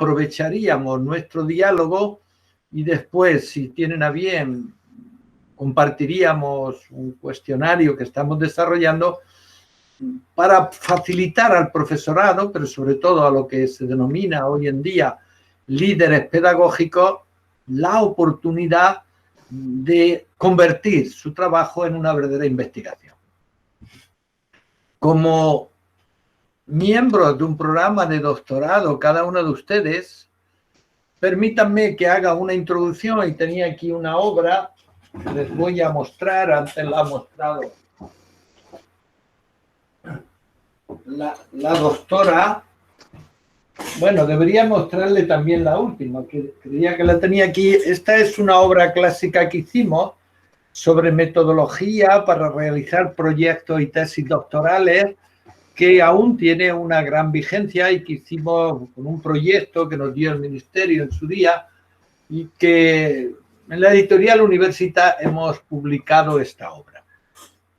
aprovecharíamos nuestro diálogo y después, si tienen a bien, compartiríamos un cuestionario que estamos desarrollando para facilitar al profesorado, pero sobre todo a lo que se denomina hoy en día líderes pedagógicos, la oportunidad de convertir su trabajo en una verdadera investigación. Como miembros de un programa de doctorado, cada uno de ustedes, permítanme que haga una introducción, y tenía aquí una obra que les voy a mostrar. Antes la ha mostrado la doctora. Bueno, debería mostrarle también la última, que creía que la tenía aquí. Esta es una obra clásica que hicimos sobre metodología para realizar proyectos y tesis doctorales, que aún tiene una gran vigencia y que hicimos con un proyecto que nos dio el Ministerio en su día, y que en la editorial Università hemos publicado esta obra.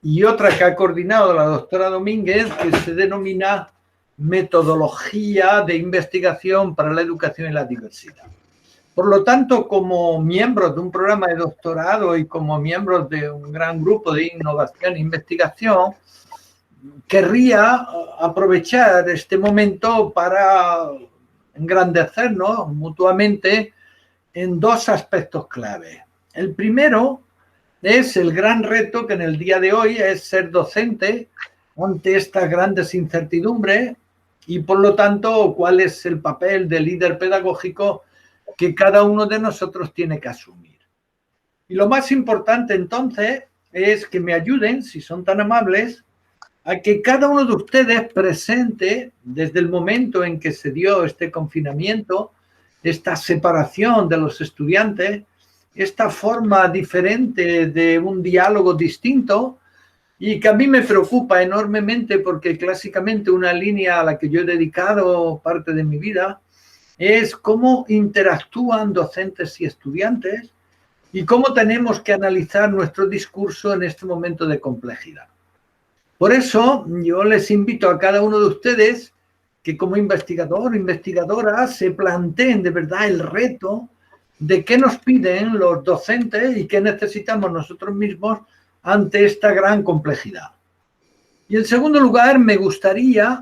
Y otra que ha coordinado la doctora Domínguez, que se denomina Metodología de Investigación para la Educación y la Diversidad. Por lo tanto, como miembros de un programa de doctorado y como miembros de un gran grupo de innovación e investigación, querría aprovechar este momento para engrandecernos mutuamente en dos aspectos clave. El primero es el gran reto que en el día de hoy es ser docente ante estas grandes incertidumbres, y por lo tanto cuál es el papel del líder pedagógico que cada uno de nosotros tiene que asumir. Y lo más importante entonces es que me ayuden, si son tan amables, a que cada uno de ustedes presente, desde el momento en que se dio este confinamiento, esta separación de los estudiantes, esta forma diferente de un diálogo distinto, y que a mí me preocupa enormemente porque clásicamente una línea a la que yo he dedicado parte de mi vida es cómo interactúan docentes y estudiantes y cómo tenemos que analizar nuestro discurso en este momento de complejidad. Por eso yo les invito a cada uno de ustedes que como investigador o investigadora se planteen de verdad el reto de qué nos piden los docentes y qué necesitamos nosotros mismos ante esta gran complejidad. Y en segundo lugar, me gustaría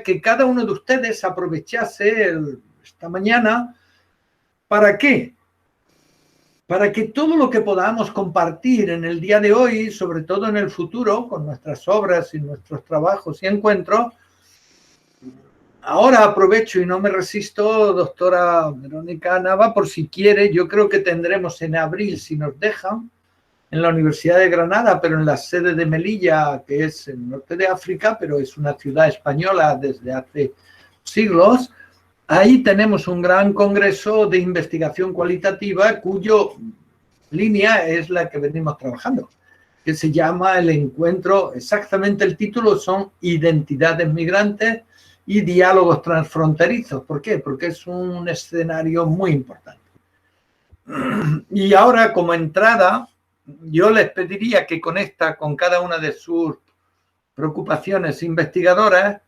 que cada uno de ustedes aprovechase esta mañana. ¿Para qué? Para que todo lo que podamos compartir en el día de hoy, sobre todo en el futuro, con nuestras obras y nuestros trabajos y encuentros. Ahora aprovecho y no me resisto, doctora Verónica Nava, por si quiere, yo creo que tendremos en abril, si nos dejan, en la Universidad de Granada, pero en la sede de Melilla, que es en el norte de África, pero es una ciudad española desde hace siglos. Ahí tenemos un gran congreso de investigación cualitativa cuyo línea es la que venimos trabajando, que se llama el encuentro, exactamente el título son Identidades Migrantes y Diálogos Transfronterizos. ¿Por qué? Porque es un escenario muy importante. Y ahora, como entrada, yo les pediría que conecta con cada una de sus preocupaciones investigadoras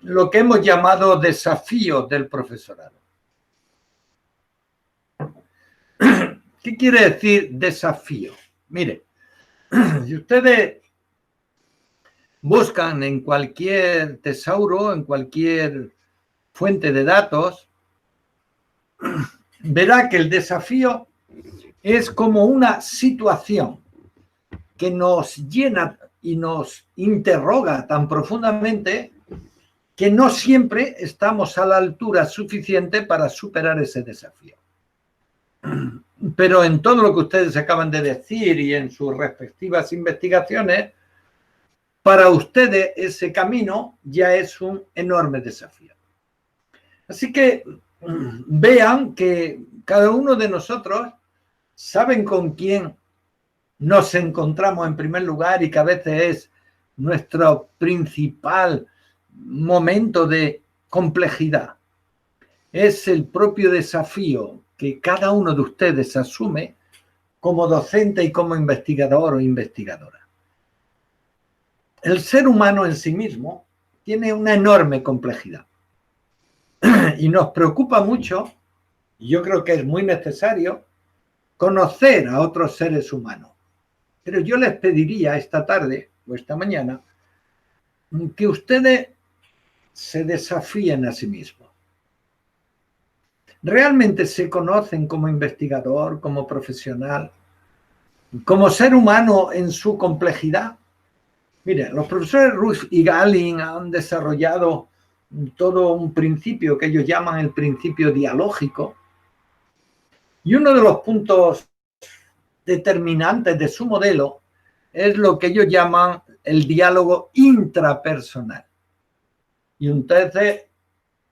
lo que hemos llamado desafíos del profesorado. ¿Qué quiere decir desafío? Mire, si ustedes buscan en cualquier tesauro, en cualquier fuente de datos, verá que el desafío es como una situación que nos llena y nos interroga tan profundamente que no siempre estamos a la altura suficiente para superar ese desafío. Pero en todo lo que ustedes acaban de decir y en sus respectivas investigaciones, para ustedes ese camino ya es un enorme desafío. Así que vean que cada uno de nosotros saben con quién nos encontramos en primer lugar y que a veces es nuestro principal momento de complejidad. Es el propio desafío que cada uno de ustedes asume como docente y como investigador o investigadora. El ser humano en sí mismo tiene una enorme complejidad. y nos preocupa mucho, y yo creo que es muy necesario, conocer a otros seres humanos. Pero yo les pediría esta tarde o esta mañana que ustedes se desafíen a sí mismos. ¿Realmente se conocen como investigador, como profesional, como ser humano en su complejidad? Mire, los profesores Ruth y Galling han desarrollado todo un principio que ellos llaman el principio dialógico, y uno de los puntos determinantes de su modelo es lo que ellos llaman el diálogo intrapersonal. Y entonces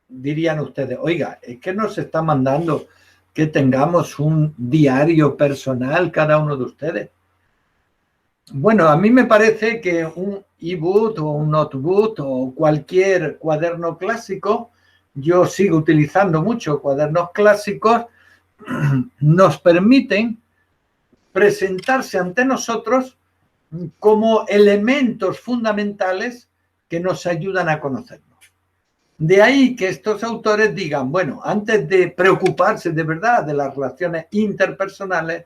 dirían ustedes, oiga, es que nos está mandando que tengamos un diario personal cada uno de ustedes. Bueno, a mí me parece que un e-book o un notebook o cualquier cuaderno clásico, yo sigo utilizando mucho cuadernos clásicos, nos permiten presentarse ante nosotros como elementos fundamentales que nos ayudan a conocernos. De ahí que estos autores digan, bueno, antes de preocuparse de verdad de las relaciones interpersonales,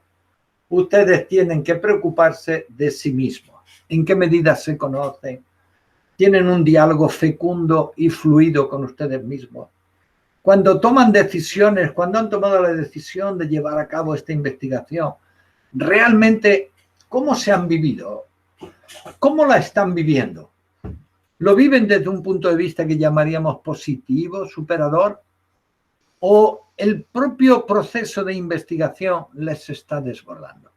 ustedes tienen que preocuparse de sí mismos. ¿En qué medida se conocen? ¿Tienen un diálogo fecundo y fluido con ustedes mismos? Cuando toman decisiones, cuando han tomado la decisión de llevar a cabo esta investigación, realmente, ¿cómo se han vivido? ¿Cómo la están viviendo? ¿Lo viven desde un punto de vista que llamaríamos positivo, superador? ¿O el propio proceso de investigación les está desbordando?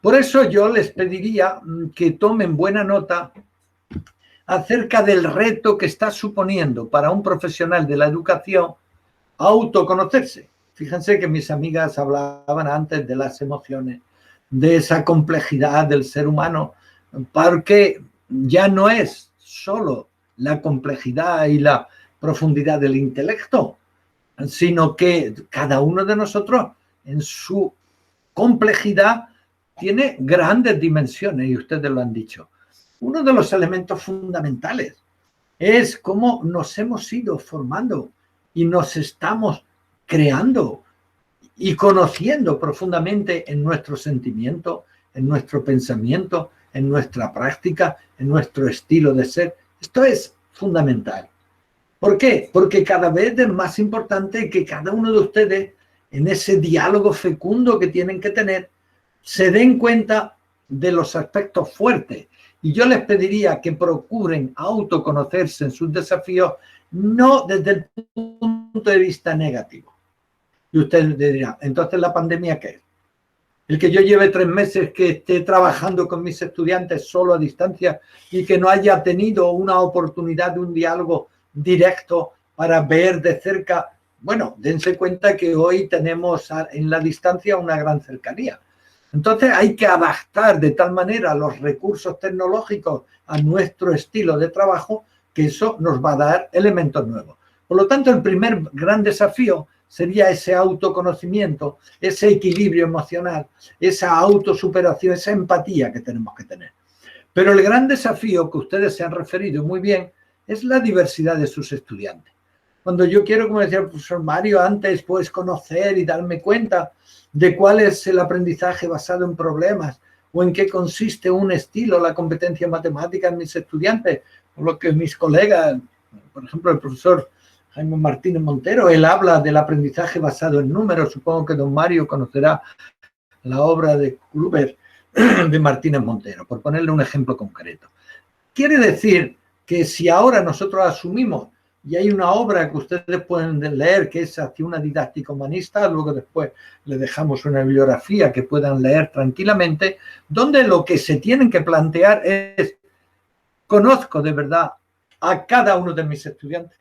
Por eso yo les pediría que tomen buena nota acerca del reto que está suponiendo para un profesional de la educación autoconocerse. Fíjense que mis amigas hablaban antes de las emociones, de esa complejidad del ser humano, porque ya no es solo la complejidad y la profundidad del intelecto, sino que cada uno de nosotros en su complejidad tiene grandes dimensiones, y ustedes lo han dicho. Uno de los elementos fundamentales es cómo nos hemos ido formando y nos estamos creando y conociendo profundamente en nuestro sentimiento, en nuestro pensamiento, en nuestra práctica, en nuestro estilo de ser. Esto es fundamental. ¿Por qué? Porque cada vez es más importante que cada uno de ustedes, en ese diálogo fecundo que tienen que tener, se den cuenta de los aspectos fuertes. Y yo les pediría que procuren autoconocerse en sus desafíos, no desde el punto de vista negativo. Y ustedes dirán, entonces ¿la pandemia qué es? El que yo lleve 3 meses que esté trabajando con mis estudiantes solo a distancia y que no haya tenido una oportunidad de un diálogo directo para ver de cerca. Bueno, dense cuenta que hoy tenemos en la distancia una gran cercanía. Entonces hay que adaptar de tal manera los recursos tecnológicos a nuestro estilo de trabajo que eso nos va a dar elementos nuevos. Por lo tanto, el primer gran desafío sería ese autoconocimiento, ese equilibrio emocional, esa autosuperación, esa empatía que tenemos que tener. Pero el gran desafío que ustedes se han referido muy bien es la diversidad de sus estudiantes. Cuando yo quiero, como decía el profesor Mario antes, pues conocer y darme cuenta de cuál es el aprendizaje basado en problemas o en qué consiste un estilo, la competencia matemática en mis estudiantes, o lo que mis colegas, por ejemplo, el profesor Jaime Martínez Montero, él habla del aprendizaje basado en números. Supongo que don Mario conocerá la obra de Kluber de Martínez Montero, por ponerle un ejemplo concreto. Quiere decir que si ahora nosotros asumimos, y hay una obra que ustedes pueden leer que es hacia una didáctica humanista, luego después le dejamos una bibliografía que puedan leer tranquilamente, donde lo que se tienen que plantear es, conozco de verdad a cada uno de mis estudiantes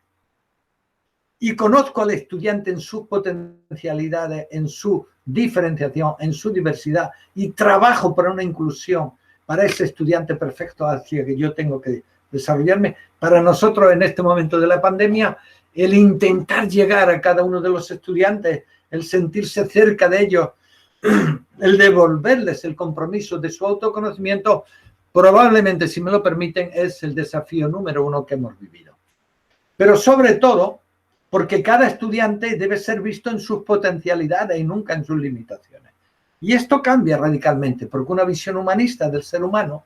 y conozco al estudiante en sus potencialidades, en su diferenciación, en su diversidad, y trabajo para una inclusión, para ese estudiante perfecto hacia que yo tengo que desarrollarme. Para nosotros en este momento de la pandemia, el intentar llegar a cada uno de los estudiantes, el sentirse cerca de ellos, el devolverles el compromiso de su autoconocimiento, probablemente, si me lo permiten, es el desafío número 1 que hemos vivido. Pero sobre todo, porque cada estudiante debe ser visto en sus potencialidades y nunca en sus limitaciones. Y esto cambia radicalmente, porque una visión humanista del ser humano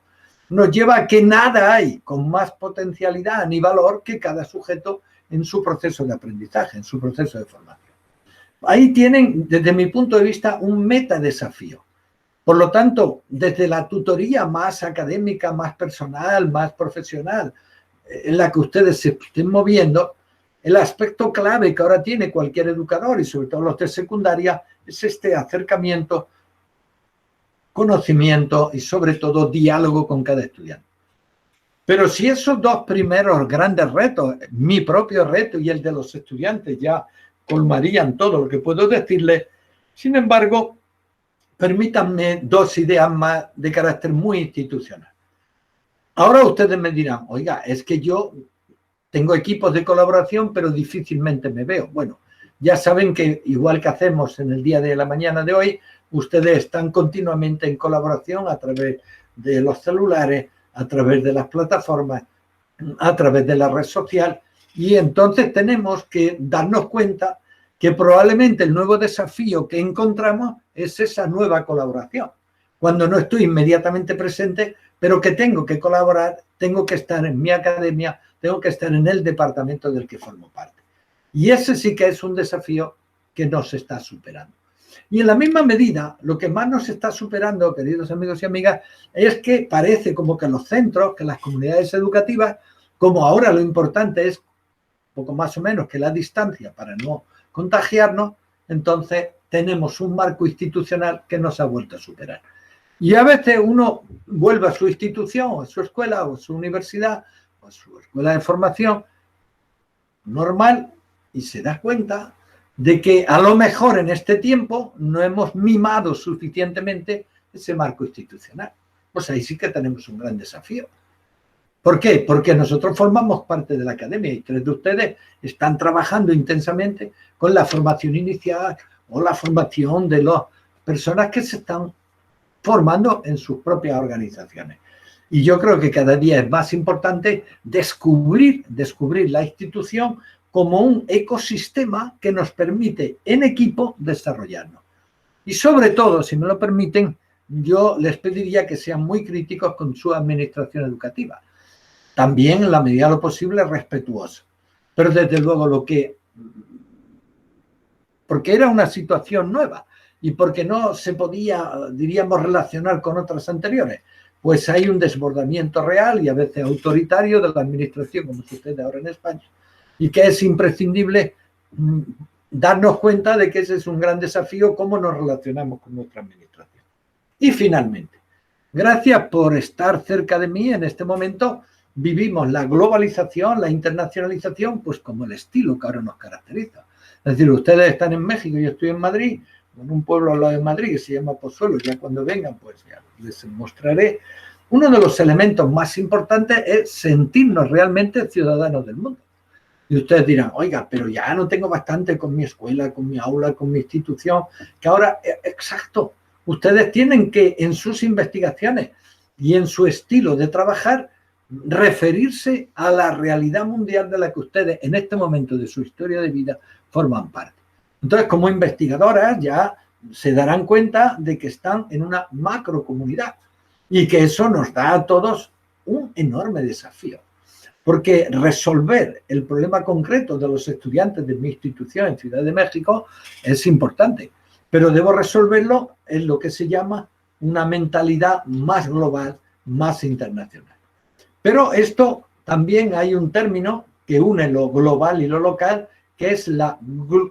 nos lleva a que nada hay con más potencialidad ni valor que cada sujeto en su proceso de aprendizaje, en su proceso de formación. Ahí tienen, desde mi punto de vista, un metadesafío. Por lo tanto, desde la tutoría más académica, más personal, más profesional, en la que ustedes se estén moviendo, el aspecto clave que ahora tiene cualquier educador y sobre todo los de secundaria es este acercamiento, conocimiento y sobre todo diálogo con cada estudiante. Pero si esos dos primeros grandes retos, mi propio reto y el de los estudiantes, ya colmarían todo lo que puedo decirles, sin embargo, permítanme dos ideas más de carácter muy institucional. Ahora ustedes me dirán, oiga, es que yo tengo equipos de colaboración, pero difícilmente me veo. Bueno, ya saben que igual que hacemos en el día de la mañana de hoy, ustedes están continuamente en colaboración a través de los celulares, a través de las plataformas, a través de la red social, y entonces tenemos que darnos cuenta que probablemente el nuevo desafío que encontramos es esa nueva colaboración. Cuando no estoy inmediatamente presente, pero que tengo que colaborar, tengo que estar en mi academia, tengo que estar en el departamento del que formo parte. Y ese sí que es un desafío que nos está superando. Y en la misma medida, lo que más nos está superando, queridos amigos y amigas, es que parece como que los centros, que las comunidades educativas, como ahora lo importante es poco más o menos que la distancia para no contagiarnos, entonces tenemos un marco institucional que nos ha vuelto a superar. Y a veces uno vuelve a su institución, a su escuela, o a su universidad, o a su escuela de formación normal y se da cuenta de que a lo mejor en este tiempo no hemos mimado suficientemente ese marco institucional. Pues ahí sí que tenemos un gran desafío. ¿Por qué? Porque nosotros formamos parte de la academia y tres de ustedes están trabajando intensamente con la formación inicial o la formación de las personas que se están formando en sus propias organizaciones. Y yo creo que cada día es más importante descubrir la institución como un ecosistema que nos permite en equipo desarrollarnos. Y sobre todo, si me lo permiten, yo les pediría que sean muy críticos con su administración educativa. También, en la medida de lo posible, respetuoso. Pero desde luego porque era una situación nueva y porque no se podía, diríamos, relacionar con otras anteriores, pues hay un desbordamiento real y a veces autoritario de la administración, como sucede ahora en España, y que es imprescindible darnos cuenta de que ese es un gran desafío, cómo nos relacionamos con nuestra administración. Y finalmente, gracias por estar cerca de mí en este momento. Vivimos la globalización, la internacionalización, pues como el estilo que ahora nos caracteriza. Es decir, ustedes están en México, yo estoy en Madrid, en un pueblo al lado de Madrid que se llama Pozuelo, ya cuando vengan, pues ya les mostraré. Uno de los elementos más importantes es sentirnos realmente ciudadanos del mundo. Y ustedes dirán, oiga, pero ya no tengo bastante con mi escuela, con mi aula, con mi institución, que ahora, exacto, ustedes tienen que en sus investigaciones y en su estilo de trabajar referirse a la realidad mundial de la que ustedes en este momento de su historia de vida forman parte. Entonces, como investigadoras ya se darán cuenta de que están en una macrocomunidad y que eso nos da a todos un enorme desafío. Porque resolver el problema concreto de los estudiantes de mi institución en Ciudad de México es importante, pero debo resolverlo en lo que se llama una mentalidad más global, más internacional. Pero esto también hay un término que une lo global y lo local, que es la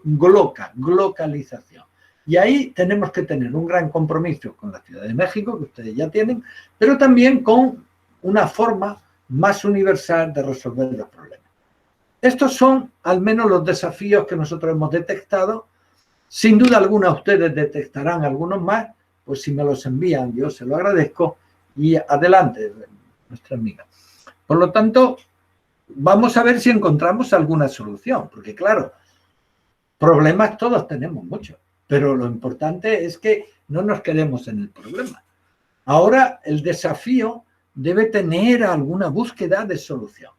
globalización. Y ahí tenemos que tener un gran compromiso con la Ciudad de México, que ustedes ya tienen, pero también con una forma más universal de resolver los problemas. Estos son al menos los desafíos que nosotros hemos detectado. Sin duda alguna ustedes detectarán algunos más, pues si me los envían yo se lo agradezco y adelante, nuestra amiga. Por lo tanto, vamos a ver si encontramos alguna solución, porque claro, problemas todos tenemos muchos, pero lo importante es que no nos quedemos en el problema. Ahora el desafío debe tener alguna búsqueda de solución.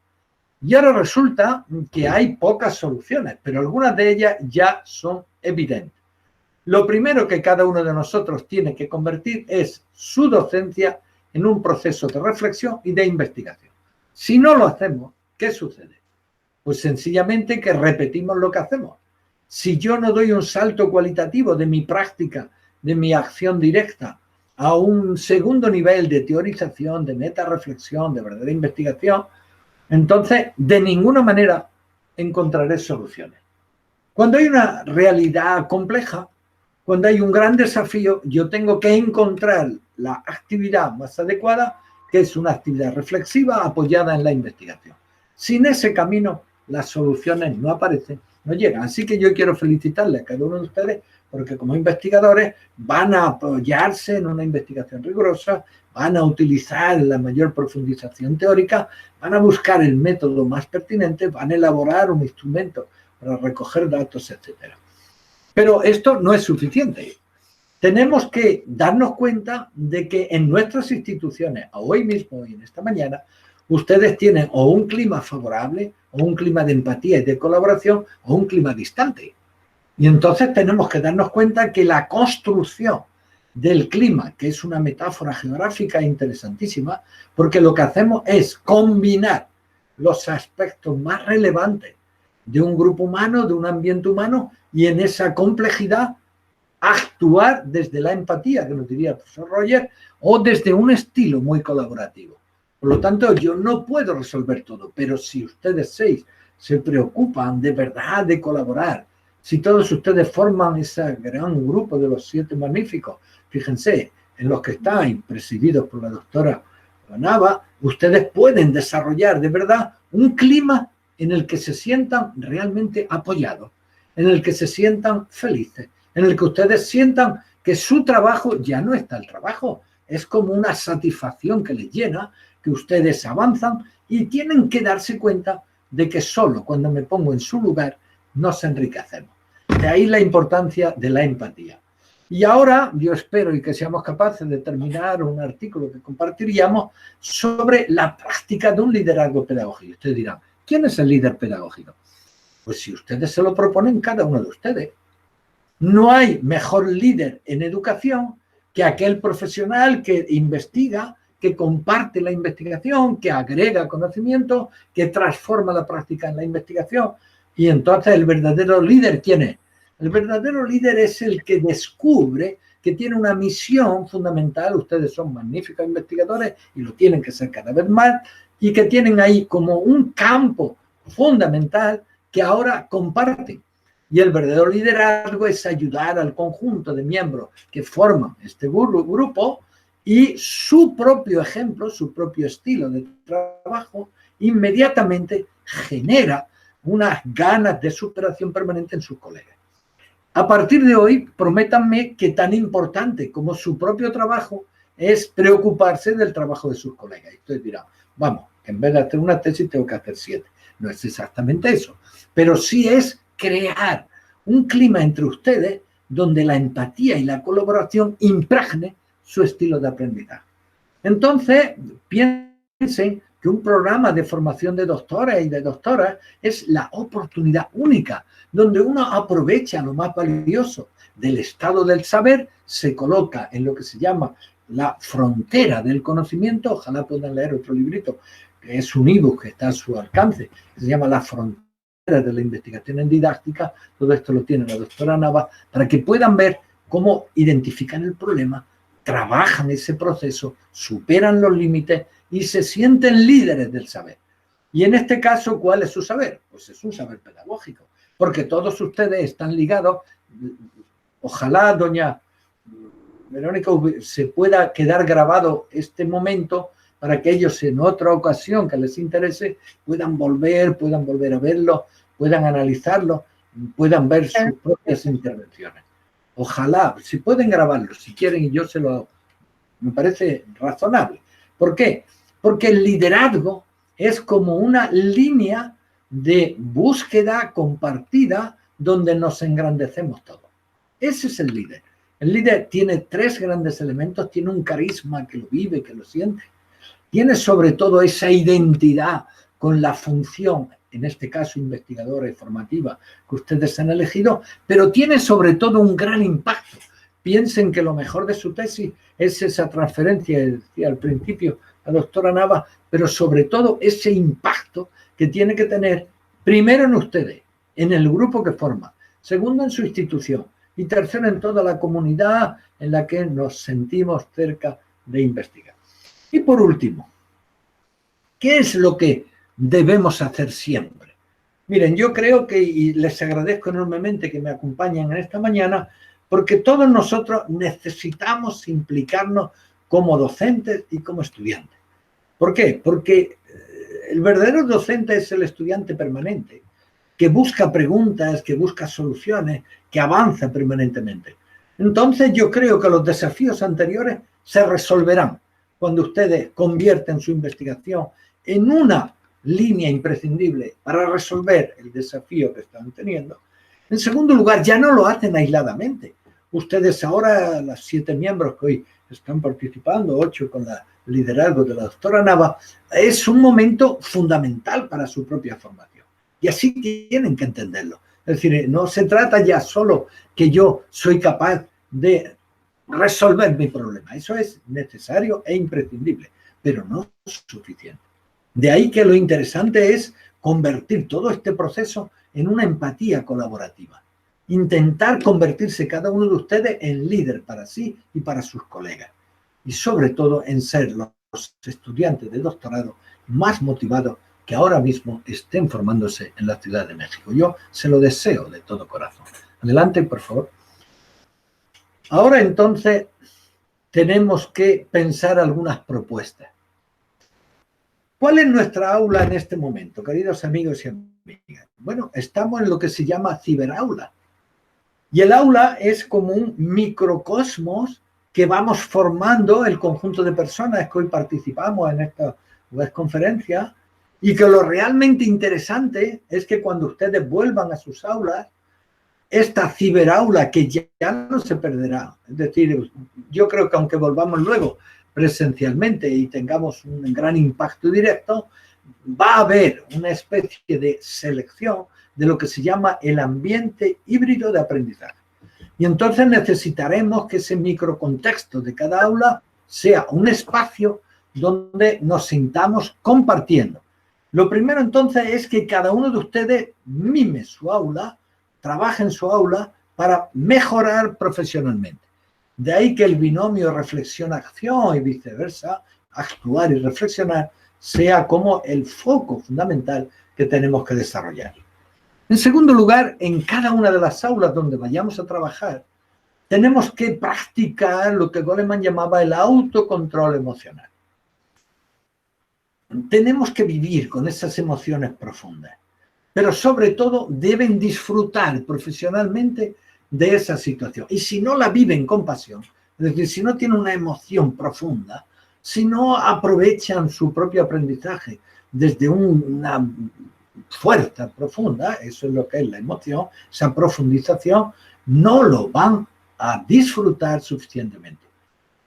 Y ahora resulta que hay pocas soluciones, pero algunas de ellas ya son evidentes. Lo primero que cada uno de nosotros tiene que convertir es su docencia en un proceso de reflexión y de investigación. Si no lo hacemos, ¿qué sucede? Pues sencillamente que repetimos lo que hacemos. Si yo no doy un salto cualitativo de mi práctica, de mi acción directa, a un segundo nivel de teorización, de metarreflexión, de verdadera investigación, entonces de ninguna manera encontraré soluciones. Cuando hay una realidad compleja, cuando hay un gran desafío, yo tengo que encontrar la actividad más adecuada, que es una actividad reflexiva apoyada en la investigación. Sin ese camino, las soluciones no aparecen, no llegan. Así que yo quiero felicitarles a cada uno de ustedes porque como investigadores van a apoyarse en una investigación rigurosa, van a utilizar la mayor profundización teórica, van a buscar el método más pertinente, van a elaborar un instrumento para recoger datos, etc. Pero esto no es suficiente. Tenemos que darnos cuenta de que en nuestras instituciones, hoy mismo y en esta mañana, ustedes tienen o un clima favorable, o un clima de empatía y de colaboración, o un clima distante. Y entonces tenemos que darnos cuenta que la construcción del clima, que es una metáfora geográfica interesantísima, porque lo que hacemos es combinar los aspectos más relevantes de un grupo humano, de un ambiente humano, y en esa complejidad actuar desde la empatía, que nos diría el profesor Roger, o desde un estilo muy colaborativo. Por lo tanto, yo no puedo resolver todo, pero si ustedes 6 se preocupan de verdad de colaborar, si todos ustedes forman ese gran grupo de los 7 magníficos, fíjense, en los que están presididos por la doctora Nava, ustedes pueden desarrollar de verdad un clima en el que se sientan realmente apoyados, en el que se sientan felices, en el que ustedes sientan que su trabajo ya no está el trabajo, es como una satisfacción que les llena, que ustedes avanzan y tienen que darse cuenta de que solo cuando me pongo en su lugar nos enriquecemos. De ahí la importancia de la empatía. Y ahora yo espero y que seamos capaces de terminar un artículo que compartiríamos sobre la práctica de un liderazgo pedagógico. Ustedes dirán, ¿quién es el líder pedagógico? Pues si ustedes se lo proponen, cada uno de ustedes. No hay mejor líder en educación que aquel profesional que investiga, que comparte la investigación, que agrega conocimiento, que transforma la práctica en la investigación. Y entonces el verdadero líder, ¿quién es? El verdadero líder es el que descubre que tiene una misión fundamental. Ustedes son magníficos investigadores y lo tienen que ser cada vez más, y que tienen ahí como un campo fundamental que ahora comparten. Y el verdadero liderazgo es ayudar al conjunto de miembros que forman este grupo, y su propio ejemplo, su propio estilo de trabajo inmediatamente genera unas ganas de superación permanente en sus colegas. A partir de hoy, prométanme que tan importante como su propio trabajo es preocuparse del trabajo de sus colegas. Y ustedes dirán, vamos, que en vez de hacer una tesis tengo que hacer 7. No es exactamente eso, pero sí es crear un clima entre ustedes donde la empatía y la colaboración impregne su estilo de aprendizaje. Entonces, piensen que un programa de formación de doctores y de doctoras es la oportunidad única donde uno aprovecha lo más valioso del estado del saber, se coloca en lo que se llama la frontera del conocimiento. Ojalá puedan leer otro librito, que es un ebook que está a su alcance, que se llama La frontera de la investigación en didáctica. Todo esto lo tiene la doctora Nava, para que puedan ver cómo identifican el problema, trabajan ese proceso, superan los límites y se sienten líderes del saber. Y en este caso, ¿cuál es su saber? Pues es un saber pedagógico, porque todos ustedes están ligados. Ojalá, doña Verónica, se pueda quedar grabado este momento para que ellos en otra ocasión que les interese puedan volver a verlo, puedan analizarlo, puedan ver sus propias intervenciones. Ojalá, si pueden grabarlo, si quieren, y yo se lo hago. Me parece razonable. ¿Por qué? Porque el liderazgo es como una línea de búsqueda compartida donde nos engrandecemos todos. Ese es el líder. El líder tiene 3 grandes elementos. Tiene un carisma que lo vive, que lo siente. Tiene sobre todo esa identidad con la función, en este caso investigadora y formativa, que ustedes han elegido, pero tiene sobre todo un gran impacto. Piensen que lo mejor de su tesis es esa transferencia, decía al principio la doctora Nava, pero sobre todo ese impacto que tiene que tener primero en ustedes, en el grupo que forma, segundo en su institución y tercero en toda la comunidad en la que nos sentimos cerca de investigar. Y por último, ¿qué es lo que debemos hacer siempre? Miren, yo creo que, y les agradezco enormemente que me acompañen en esta mañana, porque todos nosotros necesitamos implicarnos como docentes y como estudiantes. ¿Por qué? Porque el verdadero docente es el estudiante permanente, que busca preguntas, que busca soluciones, que avanza permanentemente. Entonces yo creo que los desafíos anteriores se resolverán cuando ustedes convierten su investigación en una línea imprescindible para resolver el desafío que están teniendo. En segundo lugar, ya no lo hacen aisladamente. Ustedes ahora, las 7 miembros que hoy están participando, 8 con el liderazgo de la doctora Nava, es un momento fundamental para su propia formación. Y así tienen que entenderlo. Es decir, no se trata ya solo que yo soy capaz de resolver mi problema. Eso es necesario e imprescindible, pero no es suficiente. De ahí que lo interesante es convertir todo este proceso en una empatía colaborativa. Intentar convertirse cada uno de ustedes en líder para sí y para sus colegas. Y sobre todo en ser los estudiantes de doctorado más motivados que ahora mismo estén formándose en la Ciudad de México. Yo se lo deseo de todo corazón. Adelante, por favor. Ahora entonces tenemos que pensar algunas propuestas. ¿Cuál es nuestra aula en este momento, queridos amigos y amigas? Bueno, estamos en lo que se llama ciberaula. Y el aula es como un microcosmos que vamos formando el conjunto de personas que hoy participamos en esta conferencia, y que lo realmente interesante es que cuando ustedes vuelvan a sus aulas, esta ciberaula que ya no se perderá. Es decir, yo creo que aunque volvamos luego presencialmente y tengamos un gran impacto directo, va a haber una especie de selección de lo que se llama el ambiente híbrido de aprendizaje. Y entonces necesitaremos que ese microcontexto de cada aula sea un espacio donde nos sintamos compartiendo. Lo primero entonces es que cada uno de ustedes mime su aula, trabaje en su aula para mejorar profesionalmente. De ahí que el binomio reflexión-acción y viceversa, actuar y reflexionar, sea como el foco fundamental que tenemos que desarrollar. En segundo lugar, en cada una de las aulas donde vayamos a trabajar, tenemos que practicar lo que Goleman llamaba el autocontrol emocional. Tenemos que vivir con esas emociones profundas, pero sobre todo deben disfrutar profesionalmente de esa situación. Y si no la viven con pasión, es decir, si no tienen una emoción profunda, si no aprovechan su propio aprendizaje desde una fuerza profunda, eso es lo que es la emoción, esa profundización, no lo van a disfrutar suficientemente.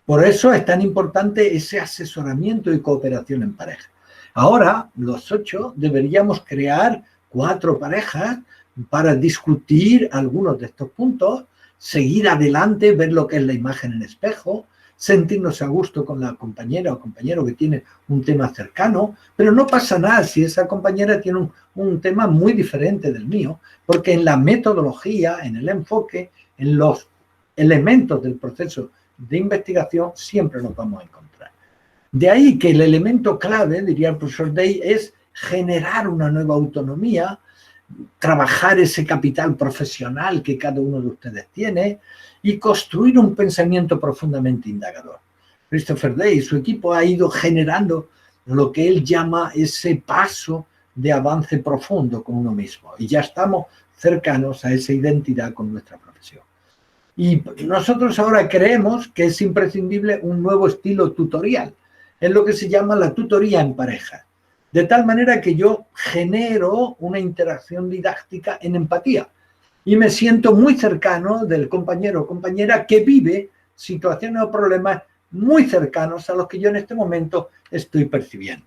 Por eso es tan importante ese asesoramiento y cooperación en pareja. Ahora, los 8 deberíamos crear 4 parejas para discutir algunos de estos puntos, seguir adelante, ver lo que es la imagen en espejo, sentirnos a gusto con la compañera o compañero que tiene un tema cercano, pero no pasa nada si esa compañera tiene un tema muy diferente del mío, porque en la metodología, en el enfoque, en los elementos del proceso de investigación siempre nos vamos a encontrar. De ahí que el elemento clave, diría el profesor Day, es generar una nueva autonomía, trabajar ese capital profesional que cada uno de ustedes tiene y construir un pensamiento profundamente indagador. Christopher Day y su equipo ha ido generando lo que él llama ese paso de avance profundo con uno mismo, y ya estamos cercanos a esa identidad con nuestra profesión. Y nosotros ahora creemos que es imprescindible un nuevo estilo tutorial, es lo que se llama la tutoría en pareja, de tal manera que yo genero una interacción didáctica en empatía y me siento muy cercano del compañero o compañera que vive situaciones o problemas muy cercanos a los que yo en este momento estoy percibiendo.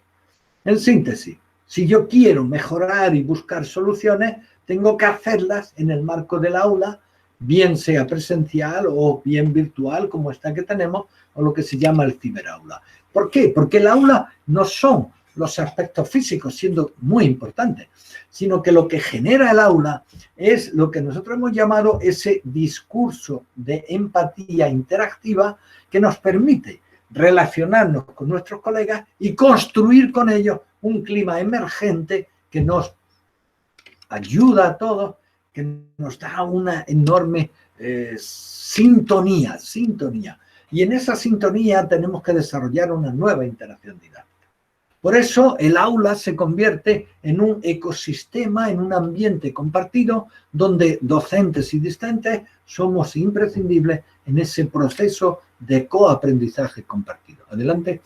En síntesis, Si yo quiero mejorar y buscar soluciones, tengo que hacerlas en el marco del aula, bien sea presencial o bien virtual, como esta que tenemos, o lo que se llama el ciberaula. ¿Por qué? Porque el aula no son los aspectos físicos, siendo muy importantes, sino que lo que genera el aula es lo que nosotros hemos llamado ese discurso de empatía interactiva que nos permite relacionarnos con nuestros colegas y construir con ellos un clima emergente que nos ayuda a todos, que nos da una enorme sintonía. Y en esa sintonía tenemos que desarrollar una nueva interacción didáctica. Por eso el aula se convierte en un ecosistema, en un ambiente compartido, donde docentes y discentes somos imprescindibles en ese proceso de coaprendizaje compartido. Adelante.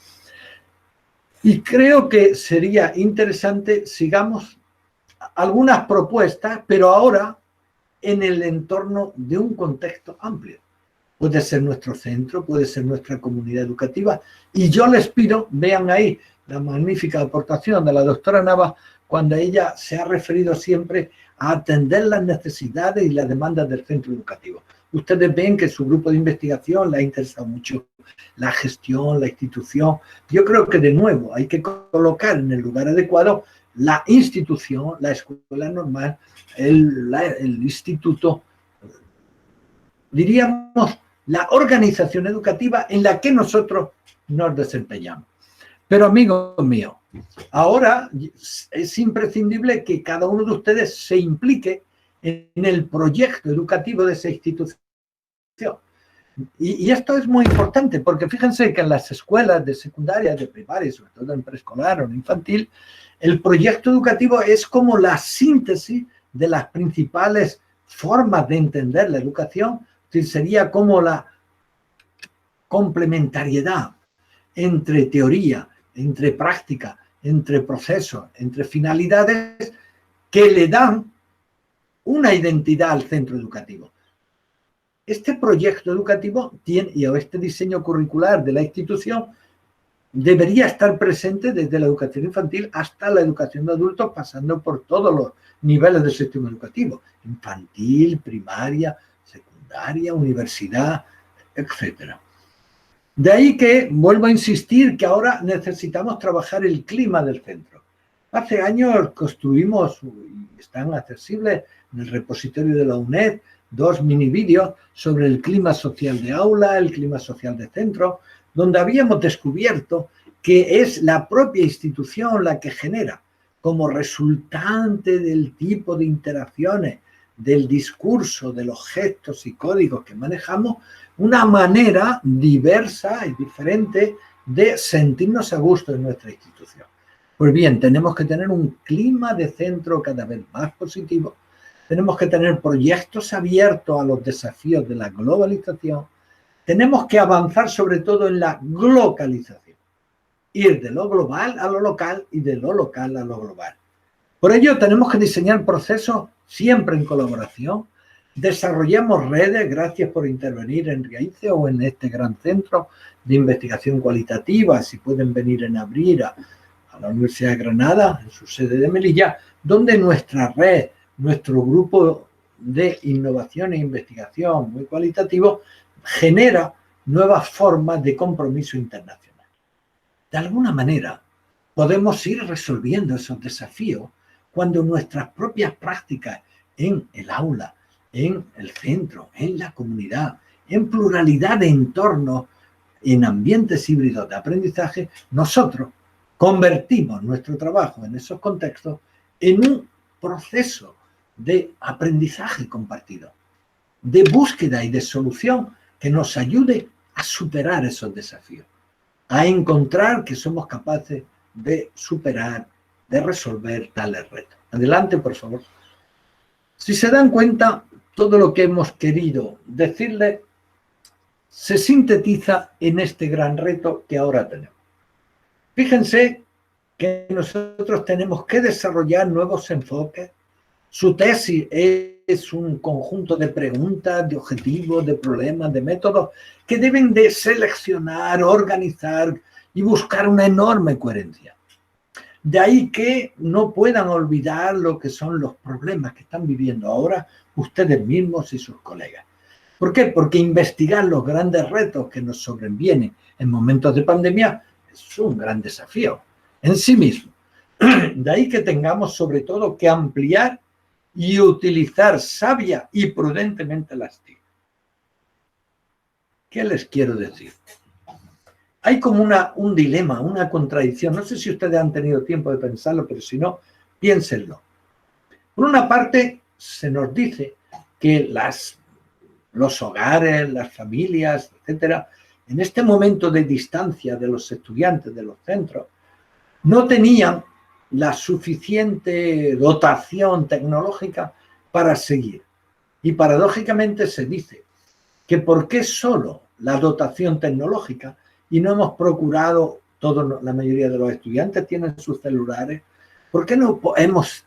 Y creo que sería interesante, sigamos algunas propuestas, pero ahora en el entorno de un contexto amplio. Puede ser nuestro centro, puede ser nuestra comunidad educativa. Y yo les pido, vean ahí la magnífica aportación de la doctora Navas, cuando ella se ha referido siempre a atender las necesidades y las demandas del centro educativo. Ustedes ven que su grupo de investigación le ha interesado mucho la gestión, la institución. Yo creo que, de nuevo, hay que colocar en el lugar adecuado la institución, la escuela normal, el instituto, diríamos, la organización educativa en la que nosotros nos desempeñamos. Pero, amigos míos, ahora es imprescindible que cada uno de ustedes se implique en el proyecto educativo de esa institución. Y esto es muy importante, porque fíjense que en las escuelas de secundaria, de primaria, sobre todo en preescolar o en infantil, el proyecto educativo es como la síntesis de las principales formas de entender la educación, que sería como la complementariedad entre teoría, entre práctica, entre procesos, entre finalidades que le dan una identidad al centro educativo. Este proyecto educativo tiene, y este diseño curricular de la institución debería estar presente desde la educación infantil hasta la educación de adultos, pasando por todos los niveles del sistema educativo, infantil, primaria, secundaria, universidad, etc. De ahí que vuelvo a insistir que ahora necesitamos trabajar el clima del centro. Hace años construimos, y están accesibles en el repositorio de la UNED, 2 mini vídeos sobre el clima social de aula, el clima social de centro, donde habíamos descubierto que es la propia institución la que genera, como resultante del tipo de interacciones, del discurso, de los gestos y códigos que manejamos, una manera diversa y diferente de sentirnos a gusto en nuestra institución. Pues bien, tenemos que tener un clima de centro cada vez más positivo, tenemos que tener proyectos abiertos a los desafíos de la globalización, tenemos que avanzar sobre todo en la glocalización, ir de lo global a lo local y de lo local a lo global. Por ello tenemos que diseñar procesos siempre en colaboración, desarrollemos redes, gracias por intervenir en Riaice o en este gran centro de investigación cualitativa, si pueden venir en abril a la Universidad de Granada, en su sede de Melilla, donde nuestra red, nuestro grupo de innovación e investigación muy cualitativo, genera nuevas formas de compromiso internacional. De alguna manera, podemos ir resolviendo esos desafíos cuando nuestras propias prácticas en el aula, en el centro, en la comunidad, en pluralidad de entornos, en ambientes híbridos de aprendizaje, nosotros convertimos nuestro trabajo en esos contextos en un proceso de aprendizaje compartido, de búsqueda y de solución que nos ayude a superar esos desafíos, a encontrar que somos capaces de superar, de resolver tales retos. Adelante, por favor. Si se dan cuenta, todo lo que hemos querido decirles se sintetiza en este gran reto que ahora tenemos. Fíjense que nosotros tenemos que desarrollar nuevos enfoques. Su tesis es un conjunto de preguntas, de objetivos, de problemas, de métodos que deben de seleccionar, organizar y buscar una enorme coherencia. De ahí que no puedan olvidar lo que son los problemas que están viviendo ahora ustedes mismos y sus colegas. ¿Por qué? Porque investigar los grandes retos que nos sobrevienen en momentos de pandemia es un gran desafío en sí mismo. De ahí que tengamos sobre todo que ampliar y utilizar sabia y prudentemente las TIC. ¿Qué les quiero decir? Hay como un dilema, una contradicción. No sé si ustedes han tenido tiempo de pensarlo, pero si no, piénsenlo. Por una parte, se nos dice que los hogares, las familias, etcétera, en este momento de distancia de los estudiantes de los centros, no tenían la suficiente dotación tecnológica para seguir. Y paradójicamente se dice que ¿por qué solo la dotación tecnológica y no hemos procurado, la mayoría de los estudiantes tienen sus celulares, ¿por qué no hemos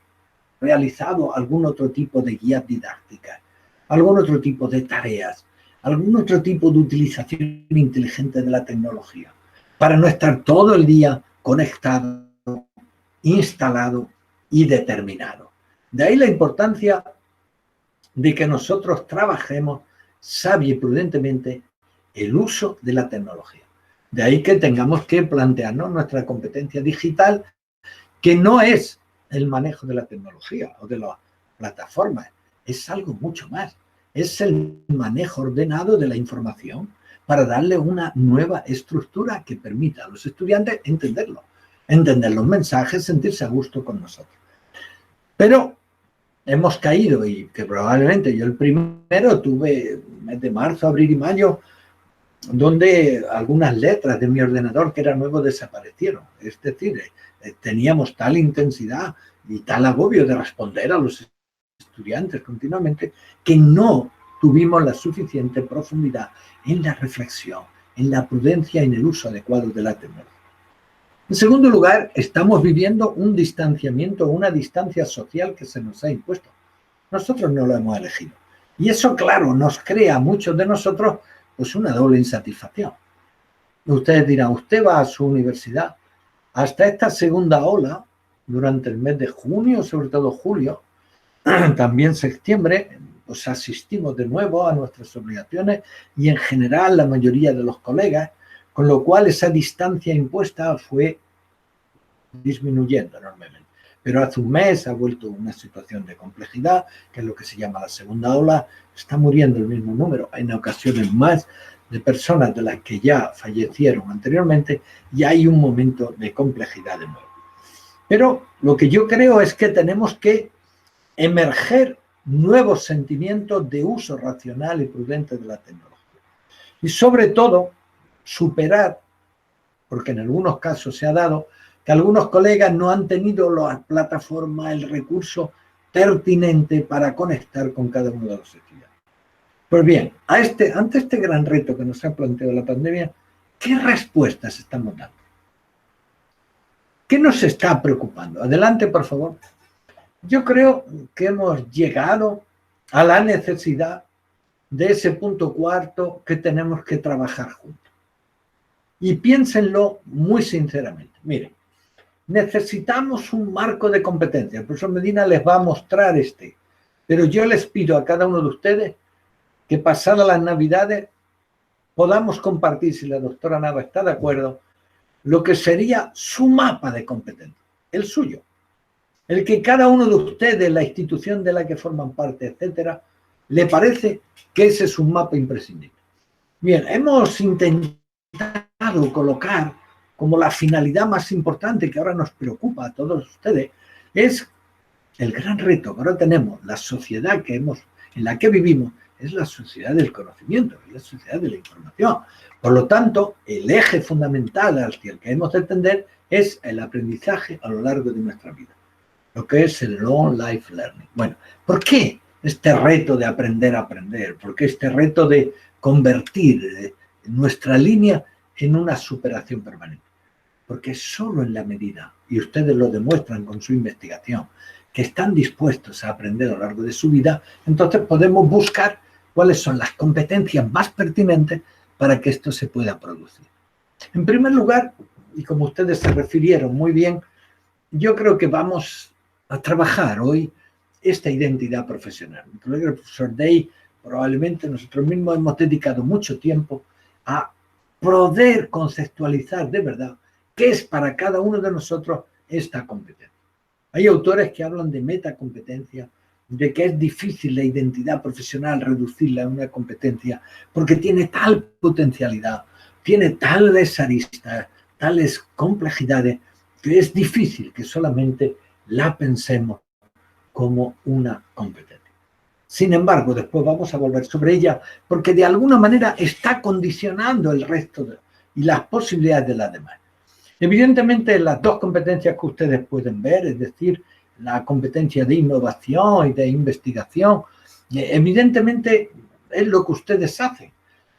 realizado algún otro tipo de guías didácticas, algún otro tipo de tareas, algún otro tipo de utilización inteligente de la tecnología, para no estar todo el día conectado, instalado y determinado? De ahí la importancia de que nosotros trabajemos sabia y prudentemente el uso de la tecnología. De ahí que tengamos que plantearnos nuestra competencia digital, que no es el manejo de la tecnología o de las plataformas, es algo mucho más. Es el manejo ordenado de la información para darle una nueva estructura que permita a los estudiantes entenderlo, entender los mensajes, sentirse a gusto con nosotros. Pero hemos caído, y que probablemente yo el primero tuve mes de marzo, abril y mayo, donde algunas letras de mi ordenador que era nuevo desaparecieron. Es decir, teníamos tal intensidad y tal agobio de responder a los estudiantes continuamente que no tuvimos la suficiente profundidad en la reflexión, en la prudencia y en el uso adecuado de la tecnología. En segundo lugar, estamos viviendo un distanciamiento, una distancia social que se nos ha impuesto. Nosotros no lo hemos elegido. Y eso, claro, nos crea a muchos de nosotros pues una doble insatisfacción. Ustedes dirán, usted va a su universidad. Hasta esta segunda ola, durante el mes de junio, sobre todo julio, también septiembre, pues asistimos de nuevo a nuestras obligaciones y en general la mayoría de los colegas, con lo cual esa distancia impuesta fue disminuyendo enormemente. Pero hace un mes ha vuelto una situación de complejidad, que es lo que se llama la segunda ola. Está muriendo el mismo número, en ocasiones más, de personas de las que ya fallecieron anteriormente, y hay un momento de complejidad de nuevo. Pero lo que yo creo es que tenemos que emerger nuevos sentimientos de uso racional y prudente de la tecnología. Y sobre todo, superar, porque en algunos casos se ha dado, que algunos colegas no han tenido la plataforma, el recurso pertinente para conectar con cada uno de los estudiantes. Pues bien, ante este gran reto que nos ha planteado la pandemia, ¿qué respuestas estamos dando? ¿Qué nos está preocupando? Adelante, por favor. Yo creo que hemos llegado a la necesidad de ese punto cuarto que tenemos que trabajar juntos. Y piénsenlo muy sinceramente. Miren, necesitamos un marco de competencia. El profesor Medina les va a mostrar pero yo les pido a cada uno de ustedes que pasadas las Navidades podamos compartir, si la doctora Nava está de acuerdo, lo que sería su mapa de competencia, el suyo. El que cada uno de ustedes, la institución de la que forman parte, etcétera, le parece que ese es un mapa imprescindible. Bien, hemos intentado colocar como la finalidad más importante que ahora nos preocupa a todos ustedes, es el gran reto que ahora tenemos, la sociedad en la que vivimos, es la sociedad del conocimiento, es la sociedad de la información. Por lo tanto, el eje fundamental al que hemos de atender es el aprendizaje a lo largo de nuestra vida, lo que es el long life learning. Bueno, ¿por qué este reto de aprender a aprender? ¿Por qué este reto de convertir nuestra línea en una superación permanente? Porque solo en la medida, y ustedes lo demuestran con su investigación, que están dispuestos a aprender a lo largo de su vida, entonces podemos buscar cuáles son las competencias más pertinentes para que esto se pueda producir. En primer lugar, y como ustedes se refirieron muy bien, yo creo que vamos a trabajar hoy esta identidad profesional. El profesor Day, probablemente nosotros mismos hemos dedicado mucho tiempo a poder conceptualizar de verdad qué es para cada uno de nosotros esta competencia. Hay autores que hablan de metacompetencia, de que es difícil la identidad profesional reducirla a una competencia porque tiene tal potencialidad, tiene tales aristas, tales complejidades, que es difícil que solamente la pensemos como una competencia. Sin embargo, después vamos a volver sobre ella porque de alguna manera está condicionando el resto y las posibilidades de las demás. Evidentemente, las dos competencias que ustedes pueden ver, es decir, la competencia de innovación y de investigación, evidentemente es lo que ustedes hacen,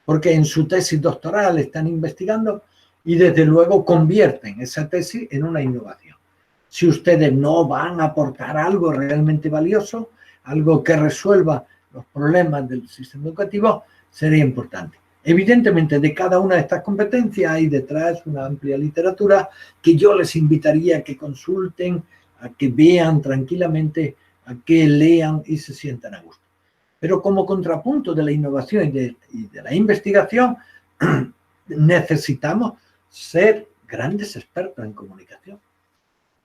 porque en su tesis doctoral están investigando y desde luego convierten esa tesis en una innovación. Si ustedes no van a aportar algo realmente valioso, algo que resuelva los problemas del sistema educativo, sería importante. Evidentemente, de cada una de estas competencias hay detrás una amplia literatura que yo les invitaría a que consulten, a que vean tranquilamente, a que lean y se sientan a gusto. Pero como contrapunto de la innovación y de la investigación, necesitamos ser grandes expertos en comunicación.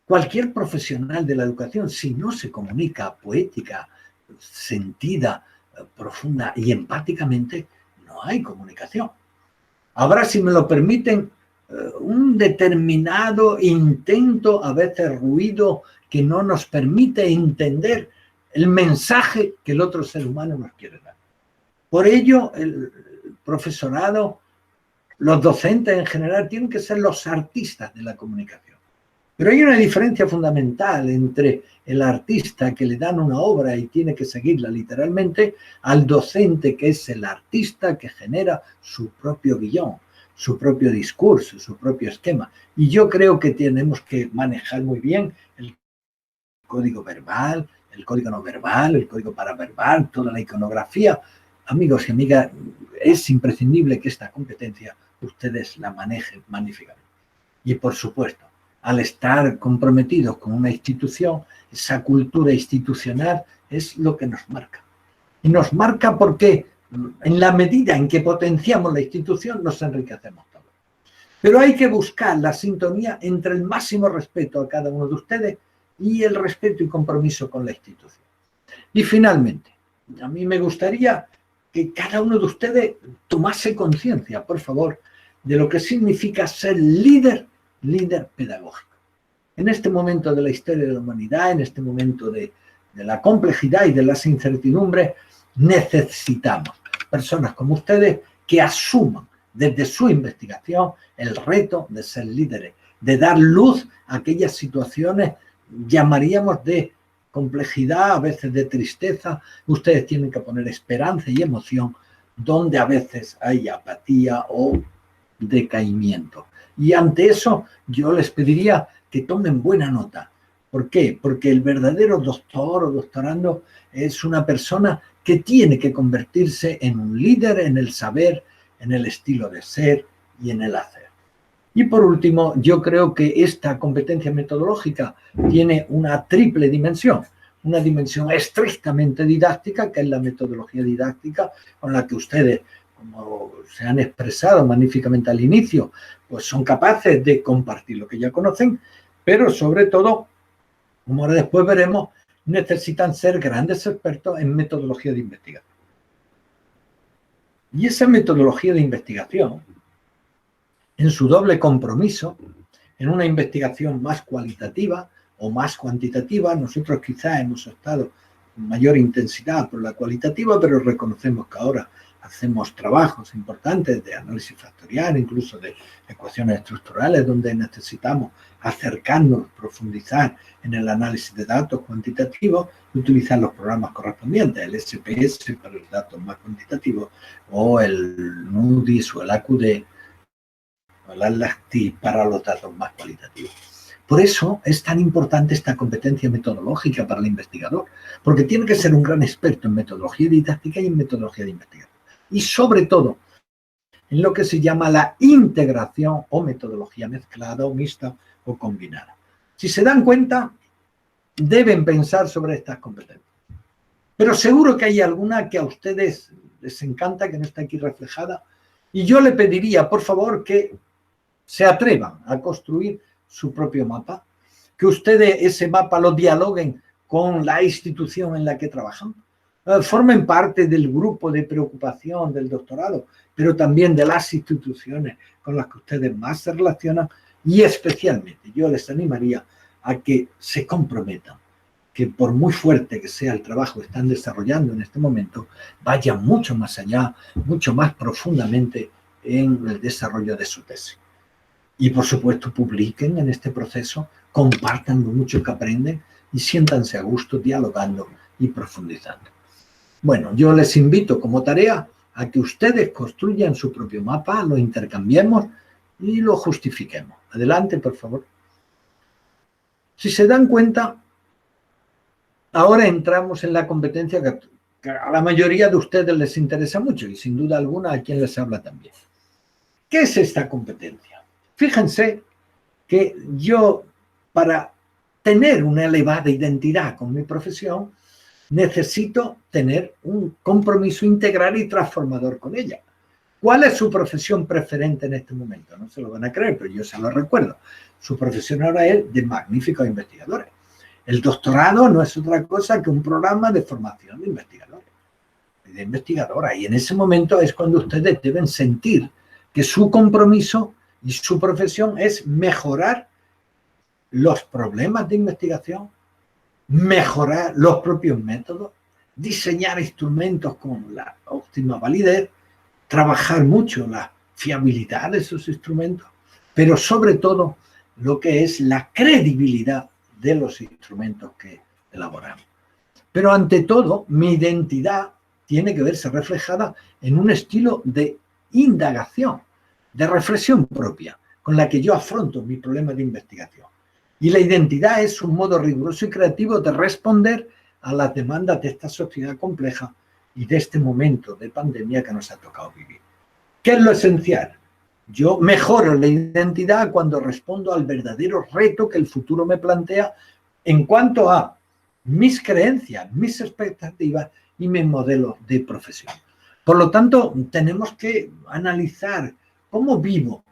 Cualquier profesional de la educación, si no se comunica poética, sentida, profunda y empáticamente, no hay comunicación. Habrá, si me lo permiten, un determinado intento, a veces ruido, que no nos permite entender el mensaje que el otro ser humano nos quiere dar. Por ello, el profesorado, los docentes en general, tienen que ser los artistas de la comunicación. Pero hay una diferencia fundamental entre el artista que le dan una obra y tiene que seguirla literalmente, al docente que es el artista que genera su propio guión, su propio discurso, su propio esquema. Y yo creo que tenemos que manejar muy bien el código verbal, el código no verbal, el código paraverbal, toda la iconografía. Amigos y amigas, es imprescindible que esta competencia ustedes la manejen magníficamente. Y por supuesto, al estar comprometidos con una institución, esa cultura institucional es lo que nos marca. Y nos marca porque en la medida en que potenciamos la institución, nos enriquecemos todos. Pero hay que buscar la sintonía entre el máximo respeto a cada uno de ustedes y el respeto y compromiso con la institución. Y finalmente, a mí me gustaría que cada uno de ustedes tomase conciencia, por favor, de lo que significa ser líder pedagógico. En este momento de la historia de la humanidad, en este momento de la complejidad y de las incertidumbres, necesitamos personas como ustedes que asuman desde su investigación el reto de ser líderes, de dar luz a aquellas situaciones, llamaríamos de complejidad, a veces de tristeza. Ustedes tienen que poner esperanza y emoción donde a veces hay apatía o decaimiento. Y ante eso yo les pediría que tomen buena nota. ¿Por qué? Porque el verdadero doctor o doctorando es una persona que tiene que convertirse en un líder en el saber, en el estilo de ser y en el hacer. Y por último, yo creo que esta competencia metodológica tiene una triple dimensión. Una dimensión estrictamente didáctica, que es la metodología didáctica con la que ustedes, como se han expresado magníficamente al inicio, pues son capaces de compartir lo que ya conocen, pero sobre todo, como ahora después veremos, necesitan ser grandes expertos en metodología de investigación. Y esa metodología de investigación, en su doble compromiso, en una investigación más cualitativa o más cuantitativa, nosotros quizás hemos estado con mayor intensidad por la cualitativa, pero reconocemos que ahora hacemos trabajos importantes de análisis factorial, incluso de ecuaciones estructurales, donde necesitamos acercarnos, profundizar en el análisis de datos cuantitativos y utilizar los programas correspondientes, el SPS para los datos más cuantitativos, o el NUDIS o el AQD, o el ATLAS-T para los datos más cualitativos. Por eso es tan importante esta competencia metodológica para el investigador, porque tiene que ser un gran experto en metodología didáctica y en metodología de investigación. Y sobre todo, en lo que se llama la integración o metodología mezclada o mixta o combinada. Si se dan cuenta, deben pensar sobre estas competencias. Pero seguro que hay alguna que a ustedes les encanta, que no está aquí reflejada, y yo le pediría, por favor, que se atrevan a construir su propio mapa, que ustedes ese mapa lo dialoguen con la institución en la que trabajan, formen parte del grupo de preocupación del doctorado, pero también de las instituciones con las que ustedes más se relacionan, y especialmente yo les animaría a que se comprometan, que por muy fuerte que sea el trabajo que están desarrollando en este momento, vayan mucho más allá, mucho más profundamente en el desarrollo de su tesis. Y por supuesto publiquen en este proceso, compartan lo mucho que aprenden y siéntanse a gusto dialogando y profundizando. Bueno, yo les invito como tarea a que ustedes construyan su propio mapa, lo intercambiemos y lo justifiquemos. Adelante, por favor. Si se dan cuenta, ahora entramos en la competencia que a la mayoría de ustedes les interesa mucho y sin duda alguna a quien les habla también. ¿Qué es esta competencia? Fíjense que yo, para tener una elevada identidad con mi profesión, necesito tener un compromiso integral y transformador con ella. ¿Cuál es su profesión preferente en este momento? No se lo van a creer, pero yo se lo recuerdo. Su profesión ahora es de magníficos investigadores. El doctorado no es otra cosa que un programa de formación de investigadores, de investigadoras. Y en ese momento es cuando ustedes deben sentir que su compromiso y su profesión es mejorar los problemas de investigación, mejorar los propios métodos, diseñar instrumentos con la óptima validez, trabajar mucho la fiabilidad de esos instrumentos, pero sobre todo lo que es la credibilidad de los instrumentos que elaboramos. Pero ante todo, mi identidad tiene que verse reflejada en un estilo de indagación, de reflexión propia, con la que yo afronto mi problema de investigación. Y la identidad es un modo riguroso y creativo de responder a las demandas de esta sociedad compleja y de este momento de pandemia que nos ha tocado vivir. ¿Qué es lo esencial? Yo mejoro la identidad cuando respondo al verdadero reto que el futuro me plantea en cuanto a mis creencias, mis expectativas y mis modelos de profesión. Por lo tanto, tenemos que analizar cómo vivo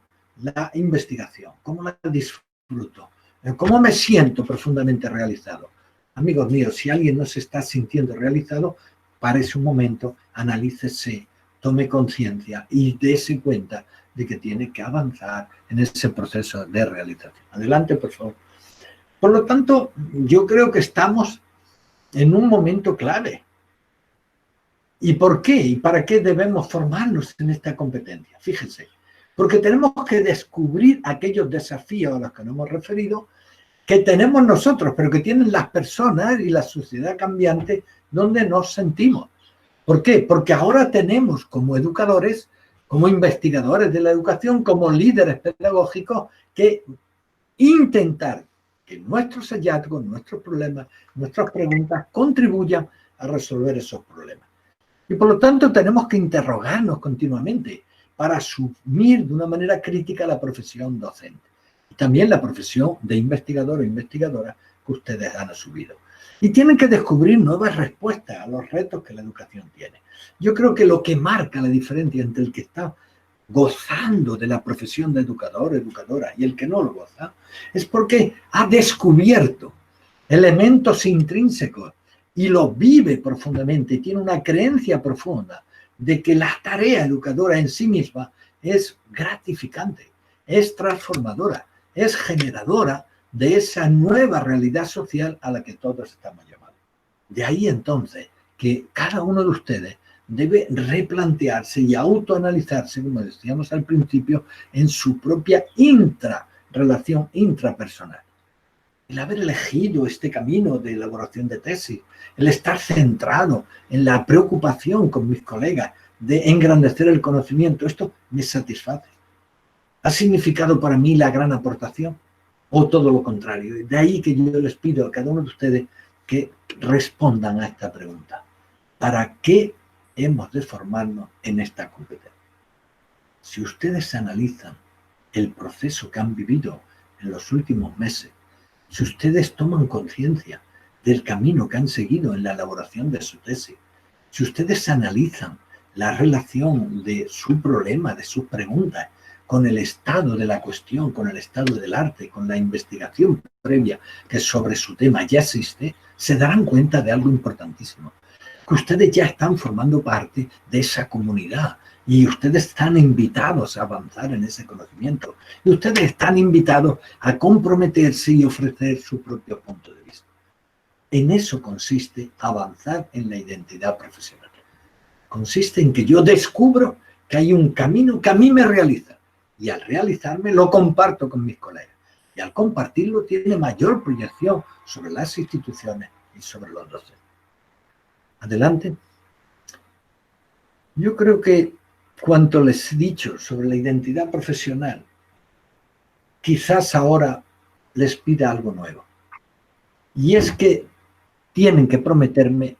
la investigación, cómo la disfruto, cómo me siento profundamente realizado. Amigos míos, si alguien no se está sintiendo realizado, párese un momento, analícese, tome conciencia y dése cuenta de que tiene que avanzar en ese proceso de realización. Adelante, por favor. Por lo tanto, yo creo que estamos en un momento clave. ¿Y por qué? ¿Y para qué debemos formarnos en esta competencia? Fíjense, porque tenemos que descubrir aquellos desafíos a los que nos hemos referido que tenemos nosotros, pero que tienen las personas y la sociedad cambiante donde nos sentimos. ¿Por qué? Porque ahora tenemos como educadores, como investigadores de la educación, como líderes pedagógicos, que intentar que nuestros hallazgos, nuestros problemas, nuestras preguntas contribuyan a resolver esos problemas. Y por lo tanto tenemos que interrogarnos continuamente para asumir de una manera crítica la profesión docente. Y también la profesión de investigador o investigadora que ustedes han asumido. Y tienen que descubrir nuevas respuestas a los retos que la educación tiene. Yo creo que lo que marca la diferencia entre el que está gozando de la profesión de educador o educadora y el que no lo goza, es porque ha descubierto elementos intrínsecos y lo vive profundamente y tiene una creencia profunda de que la tarea educadora en sí misma es gratificante, es transformadora, es generadora de esa nueva realidad social a la que todos estamos llamados. De ahí entonces que cada uno de ustedes debe replantearse y autoanalizarse, como decíamos al principio, en su propia relación intrapersonal. El haber elegido este camino de elaboración de tesis, el estar centrado en la preocupación con mis colegas de engrandecer el conocimiento, esto me satisface. ¿Ha significado para mí la gran aportación? ¿O todo lo contrario? De ahí que yo les pido a cada uno de ustedes que respondan a esta pregunta. ¿Para qué hemos de formarnos en esta competencia? Si ustedes analizan el proceso que han vivido en los últimos meses, si ustedes toman conciencia del camino que han seguido en la elaboración de su tesis, si ustedes analizan la relación de su problema, de sus preguntas, con el estado de la cuestión, con el estado del arte, con la investigación previa que sobre su tema ya existe, se darán cuenta de algo importantísimo, que ustedes ya están formando parte de esa comunidad y ustedes están invitados a avanzar en ese conocimiento y ustedes están invitados a comprometerse y ofrecer su propio punto de vista. En eso consiste avanzar en la identidad profesional. Consiste en que yo descubro que hay un camino que a mí me realiza y al realizarme lo comparto con mis colegas. Y al compartirlo tiene mayor proyección sobre las instituciones y sobre los docentes. Adelante. Yo creo que cuanto les he dicho sobre la identidad profesional, quizás ahora les pida algo nuevo. Y es que tienen que prometerme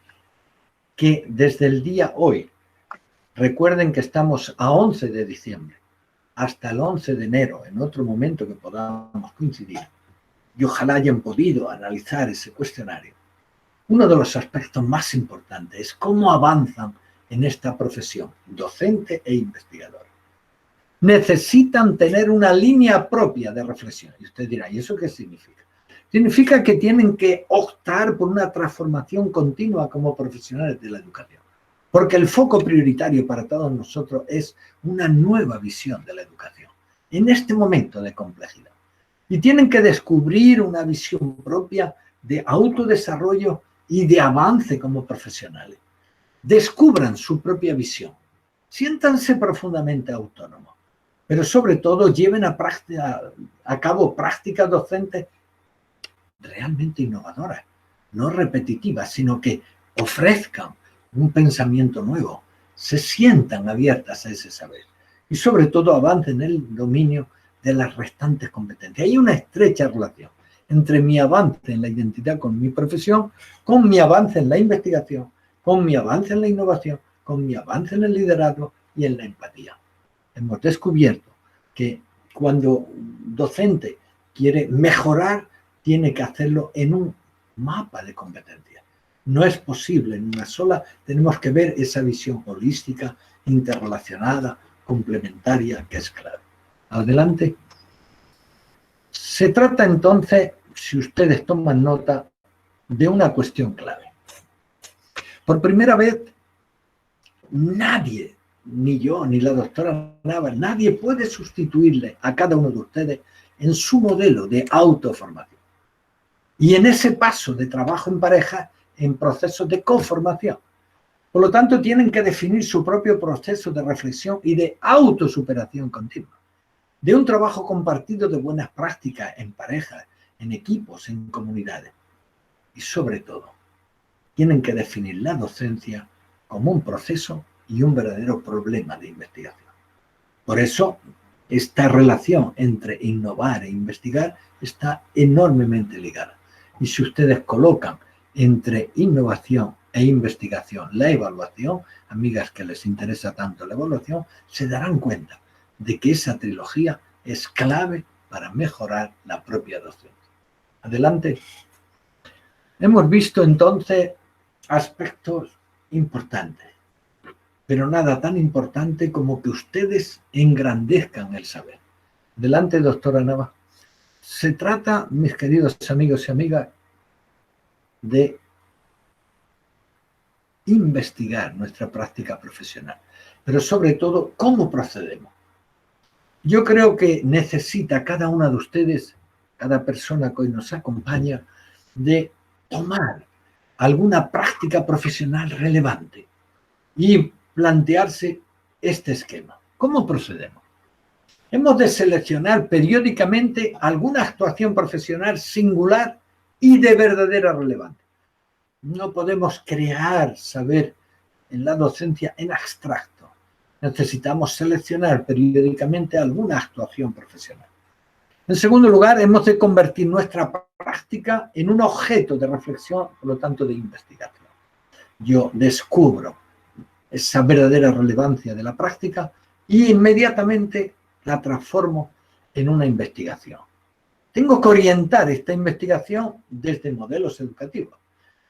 que desde el día hoy, recuerden que estamos a 11 de diciembre, hasta el 11 de enero, en otro momento que podamos coincidir, y ojalá hayan podido analizar ese cuestionario. Uno de los aspectos más importantes es cómo avanzan en esta profesión, docente e investigador. Necesitan tener una línea propia de reflexión. Y usted dirá, ¿y eso qué significa? Significa que tienen que optar por una transformación continua como profesionales de la educación. Porque el foco prioritario para todos nosotros es una nueva visión de la educación, en este momento de complejidad. Y tienen que descubrir una visión propia de autodesarrollo y de avance como profesionales. Descubran su propia visión. Siéntanse profundamente autónomos. Pero sobre todo lleven a cabo prácticas docentes realmente innovadoras, no repetitivas, sino que ofrezcan un pensamiento nuevo, se sientan abiertas a ese saber y sobre todo avancen en el dominio de las restantes competencias. Hay una estrecha relación entre mi avance en la identidad con mi profesión, con mi avance en la investigación, con mi avance en la innovación, con mi avance en el liderazgo y en la empatía. Hemos descubierto que cuando un docente quiere mejorar, tiene que hacerlo en un mapa de competencias. No es posible en una sola, tenemos que ver esa visión holística, interrelacionada, complementaria, que es clave. Adelante. Se trata entonces, si ustedes toman nota, de una cuestión clave. Por primera vez, nadie, ni yo, ni la doctora Nava, nadie puede sustituirle a cada uno de ustedes en su modelo de autoformación. Y en ese paso de trabajo en pareja, en procesos de conformación. Por lo tanto, tienen que definir su propio proceso de reflexión y de autosuperación continua. De un trabajo compartido de buenas prácticas en parejas, en equipos, en comunidades. Y sobre todo, tienen que definir la docencia como un proceso y un verdadero problema de investigación. Por eso, esta relación entre innovar e investigar está enormemente ligada. Y si ustedes colocan entre innovación e investigación la evaluación, amigas que les interesa tanto la evaluación, se darán cuenta de que esa trilogía es clave para mejorar la propia docencia. Adelante. Hemos visto entonces aspectos importantes, pero nada tan importante como que ustedes engrandezcan el saber. Adelante, doctora Nava. Se trata, mis queridos amigos y amigas, de investigar nuestra práctica profesional, pero sobre todo, ¿cómo procedemos? Yo creo que necesita cada una de ustedes, cada persona que hoy nos acompaña, de tomar alguna práctica profesional relevante y plantearse este esquema. ¿Cómo procedemos? Hemos de seleccionar periódicamente alguna actuación profesional singular y de verdadera relevancia. No podemos crear saber en la docencia en abstracto. Necesitamos seleccionar periódicamente alguna actuación profesional. En segundo lugar, hemos de convertir nuestra práctica en un objeto de reflexión, por lo tanto, de investigación. Yo descubro esa verdadera relevancia de la práctica y inmediatamente la transformo en una investigación. tengo que orientar esta investigación desde modelos educativos,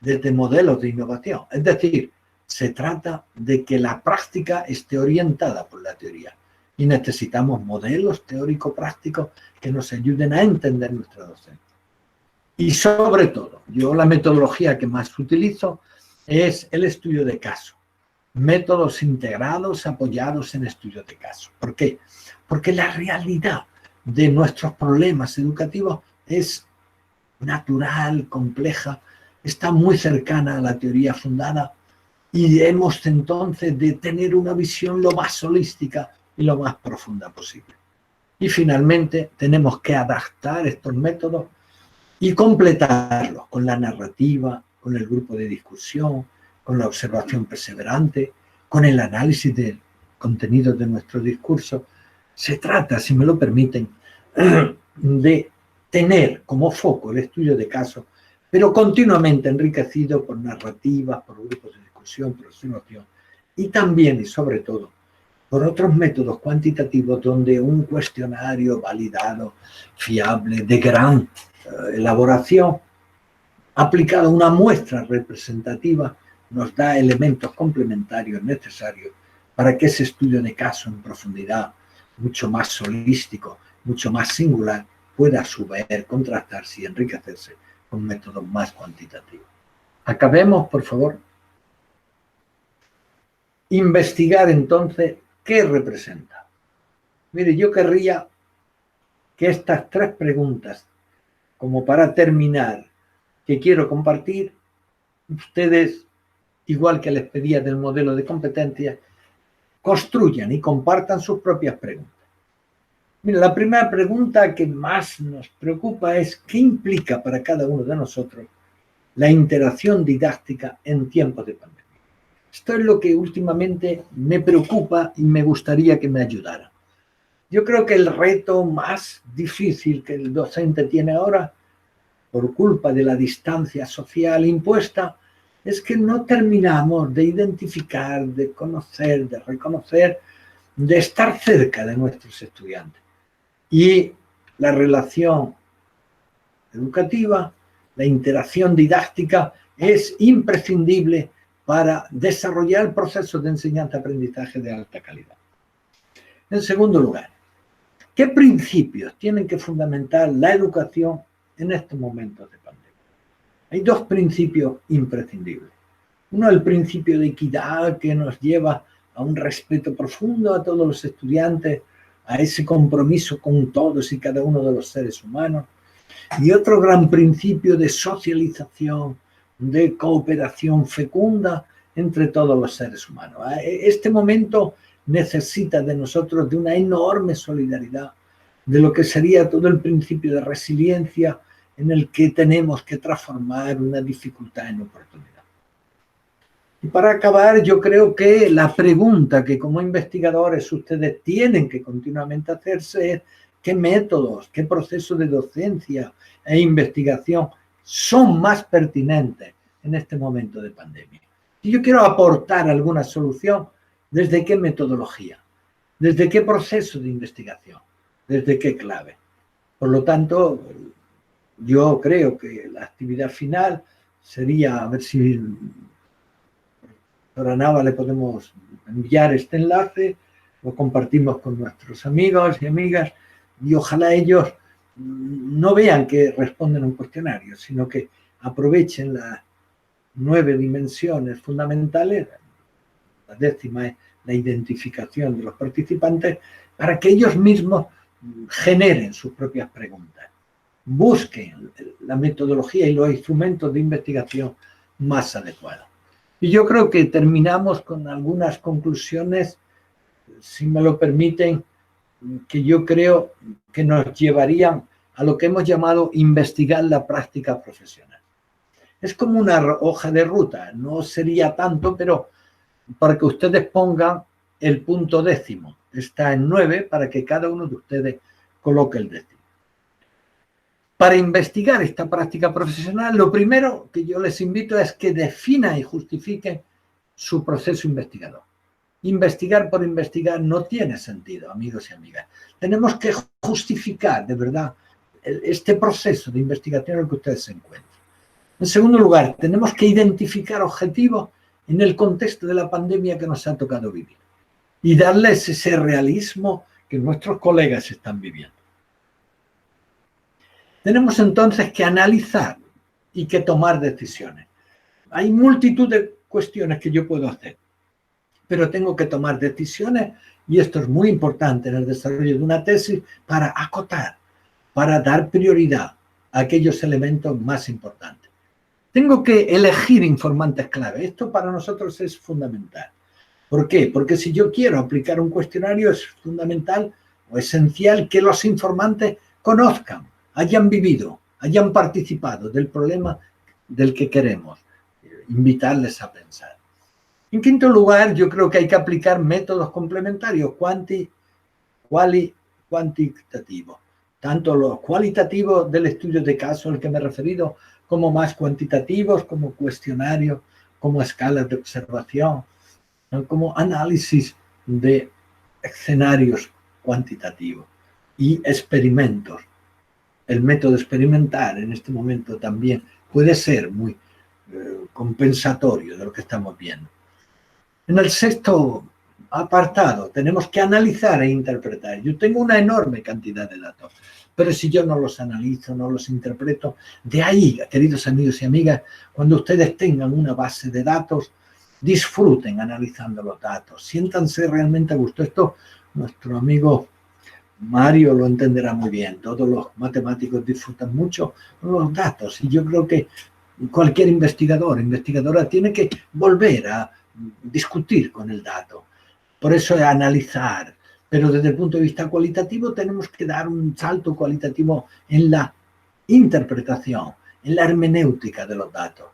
desde modelos de innovación. Es decir, se trata de que la práctica esté orientada por la teoría y necesitamos modelos teórico-prácticos que nos ayuden a entender nuestra docencia. Y sobre todo, yo la metodología que más utilizo es el estudio de caso. Métodos integrados apoyados en estudios de caso. ¿Por qué? Porque la realidad de nuestros problemas educativos es natural, compleja, está muy cercana a la teoría fundada y hemos entonces de tener una visión lo más holística y lo más profunda posible. Y finalmente tenemos que adaptar estos métodos y completarlos con la narrativa, con el grupo de discusión, con la observación perseverante, con el análisis del contenido de nuestro discurso. Se trata, si me lo permiten, de tener como foco el estudio de casos, pero continuamente enriquecido por narrativas, por grupos de discusión, por observación, y también y sobre todo por otros métodos cuantitativos donde un cuestionario validado, fiable, de gran elaboración, aplicado a una muestra representativa, nos da elementos complementarios necesarios para que ese estudio de caso en profundidad, mucho más holístico, mucho más singular, pueda a su vez contrastarse y enriquecerse con métodos más cuantitativos. Acabemos, por favor. Investigar entonces qué representa. Mire, yo querría que estas tres preguntas, como para terminar, que quiero compartir, ustedes, igual que les pedía del modelo de competencia, construyan y compartan sus propias preguntas. Mira, la primera pregunta que más nos preocupa es ¿qué implica para cada uno de nosotros la interacción didáctica en tiempos de pandemia? Esto es lo que últimamente me preocupa y me gustaría que me ayudara. Yo creo que el reto más difícil que el docente tiene ahora, por culpa de la distancia social impuesta, es que no terminamos de identificar, de conocer, de reconocer, de estar cerca de nuestros estudiantes. Y la relación educativa, la interacción didáctica es imprescindible para desarrollar procesos de enseñanza-aprendizaje de alta calidad. En segundo lugar, ¿qué principios tienen que fundamentar la educación en estos momentos de pandemia? Hay dos principios imprescindibles. Uno, el principio de equidad que nos lleva a un respeto profundo a todos los estudiantes, a ese compromiso con todos y cada uno de los seres humanos. Y otro gran principio de socialización, de cooperación fecunda entre todos los seres humanos. Este momento necesita de nosotros de una enorme solidaridad, de lo que sería todo el principio de resiliencia en el que tenemos que transformar una dificultad en oportunidad. Y para acabar, yo creo que la pregunta que como investigadores ustedes tienen que continuamente hacerse es qué métodos, qué procesos de docencia e investigación son más pertinentes en este momento de pandemia. Y yo quiero aportar alguna solución, ¿desde qué metodología? ¿Desde qué proceso de investigación? ¿Desde qué clave? Por lo tanto, yo creo que la actividad final sería, a ver si a Nava le podemos enviar este enlace, lo compartimos con nuestros amigos y amigas y ojalá ellos no vean que responden a un cuestionario, sino que aprovechen las 9 dimensiones fundamentales. La décima es la identificación de los participantes para que ellos mismos generen sus propias preguntas, busquen la metodología y los instrumentos de investigación más adecuados. Y yo creo que terminamos con algunas conclusiones, si me lo permiten, que yo creo que nos llevarían a lo que hemos llamado investigar la práctica profesional. Es como una hoja de ruta, no sería tanto, pero para que ustedes pongan el punto décimo. Está en 9 para que cada uno de ustedes coloque el décimo. Para investigar esta práctica profesional, lo primero que yo les invito es que definan y justifiquen su proceso investigador. Investigar por investigar no tiene sentido, amigos y amigas. Tenemos que justificar, de verdad, este proceso de investigación en el que ustedes se encuentran. En segundo lugar, tenemos que identificar objetivos en el contexto de la pandemia que nos ha tocado vivir y darles ese realismo que nuestros colegas están viviendo. Tenemos entonces que analizar y que tomar decisiones. Hay multitud de cuestiones que yo puedo hacer, pero tengo que tomar decisiones y esto es muy importante en el desarrollo de una tesis para acotar, para dar prioridad a aquellos elementos más importantes. Tengo que elegir informantes clave. Esto para nosotros es fundamental. ¿Por qué? Porque si yo quiero aplicar un cuestionario es fundamental o esencial que los informantes conozcan, hayan vivido, hayan participado del problema del que queremos invitarles a pensar. En quinto lugar, yo creo que hay que aplicar métodos complementarios cuantitativos, tanto los cualitativos del estudio de caso al que me he referido, como más cuantitativos, como cuestionarios, como escalas de observación, como análisis de escenarios cuantitativos y experimentos. El método experimental en este momento también puede ser muy compensatorio de lo que estamos viendo. En el sexto apartado tenemos que analizar e interpretar. Yo tengo una enorme cantidad de datos, pero si yo no los analizo, no los interpreto, de ahí, queridos amigos y amigas, cuando ustedes tengan una base de datos, disfruten analizando los datos, siéntanse realmente a gusto. Esto nuestro amigo Mario lo entenderá muy bien. Todos los matemáticos disfrutan mucho los datos y yo creo que cualquier investigadora tiene que volver a discutir con el dato. Por eso es analizar, pero desde el punto de vista cualitativo tenemos que dar un salto cualitativo en la interpretación, en la hermenéutica de los datos.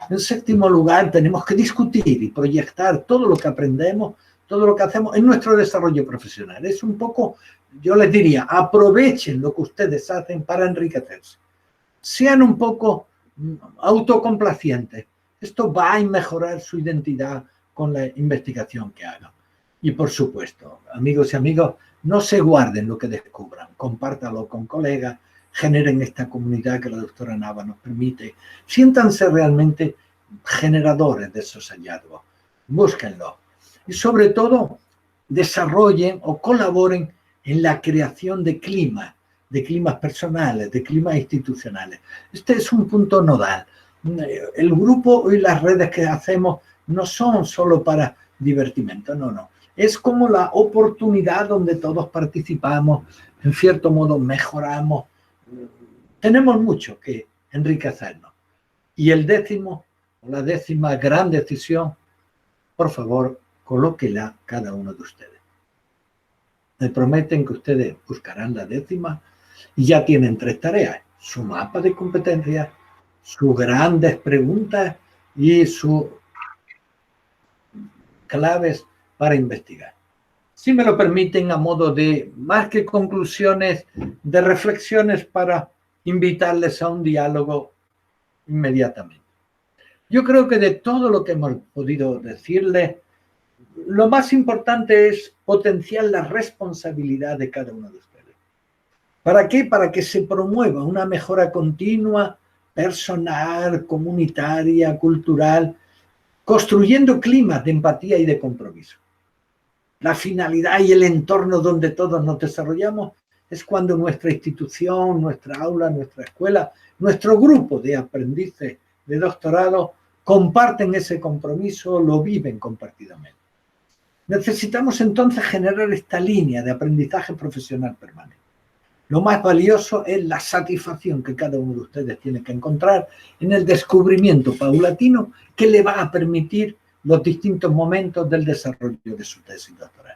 En séptimo lugar, tenemos que discutir y proyectar todo lo que aprendemos, todo lo que hacemos en nuestro desarrollo profesional. Es un poco, yo les diría, aprovechen lo que ustedes hacen para enriquecerse. Sean un poco autocomplacientes. Esto va a mejorar su identidad con la investigación que hagan. Y por supuesto, amigos y amigos, no se guarden lo que descubran, compártalo con colegas, generen esta comunidad que la doctora Nava nos permite. Siéntanse realmente generadores de esos hallazgos. Búsquenlo. Y sobre todo, desarrollen o colaboren en la creación de climas personales, de climas institucionales. Este es un punto nodal. El grupo y las redes que hacemos no son solo para divertimento, no. Es como la oportunidad donde todos participamos, en cierto modo mejoramos. Tenemos mucho que enriquecernos. Y el décimo, la décima gran decisión, por favor, colóquela cada uno de ustedes. Me prometen que ustedes buscarán la décima y ya tienen 3 tareas: su mapa de competencias, sus grandes preguntas y sus claves para investigar. Si me lo permiten, a modo de, más que conclusiones, de reflexiones para invitarles a un diálogo inmediatamente. Yo creo que de todo lo que hemos podido decirles, lo más importante es potenciar la responsabilidad de cada uno de ustedes. ¿Para qué? Para que se promueva una mejora continua, personal, comunitaria, cultural, construyendo climas de empatía y de compromiso. La finalidad y el entorno donde todos nos desarrollamos es cuando nuestra institución, nuestra aula, nuestra escuela, nuestro grupo de aprendices de doctorado comparten ese compromiso, lo viven compartidamente. Necesitamos entonces generar esta línea de aprendizaje profesional permanente. Lo más valioso es la satisfacción que cada uno de ustedes tiene que encontrar en el descubrimiento paulatino que le va a permitir los distintos momentos del desarrollo de su tesis doctoral.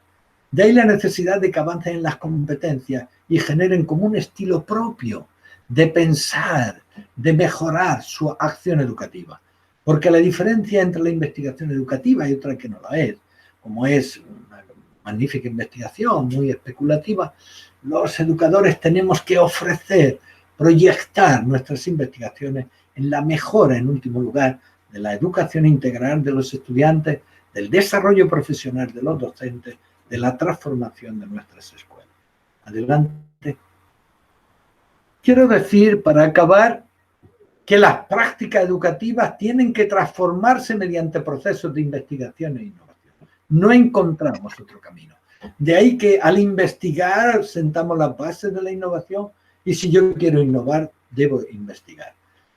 De ahí la necesidad de que avancen en las competencias y generen como un estilo propio de pensar, de mejorar su acción educativa. Porque la diferencia entre la investigación educativa y otra que no la es, como es una magnífica investigación, muy especulativa, los educadores tenemos que ofrecer, proyectar nuestras investigaciones en la mejora, en último lugar, de la educación integral de los estudiantes, del desarrollo profesional de los docentes, de la transformación de nuestras escuelas. Adelante. quiero decir, para acabar, que las prácticas educativas tienen que transformarse mediante procesos de investigación e innovación. No encontramos otro camino. De ahí que al investigar sentamos las bases de la innovación y si yo quiero innovar, debo investigar.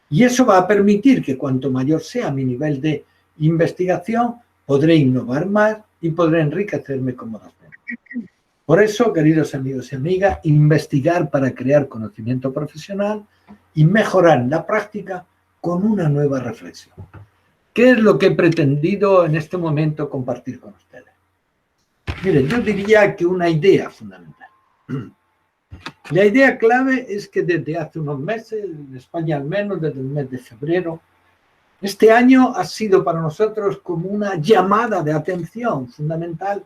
Y eso va a permitir que cuanto mayor sea mi nivel de investigación, podré innovar más y podré enriquecerme como docente. Por eso, queridos amigos y amigas, investigar para crear conocimiento profesional y mejorar la práctica con una nueva reflexión. ¿Qué es lo que he pretendido en este momento compartir con ustedes? Miren, yo diría que una idea fundamental. La idea clave es que desde hace unos meses, en España al menos, desde el mes de febrero, este año ha sido para nosotros como una llamada de atención fundamental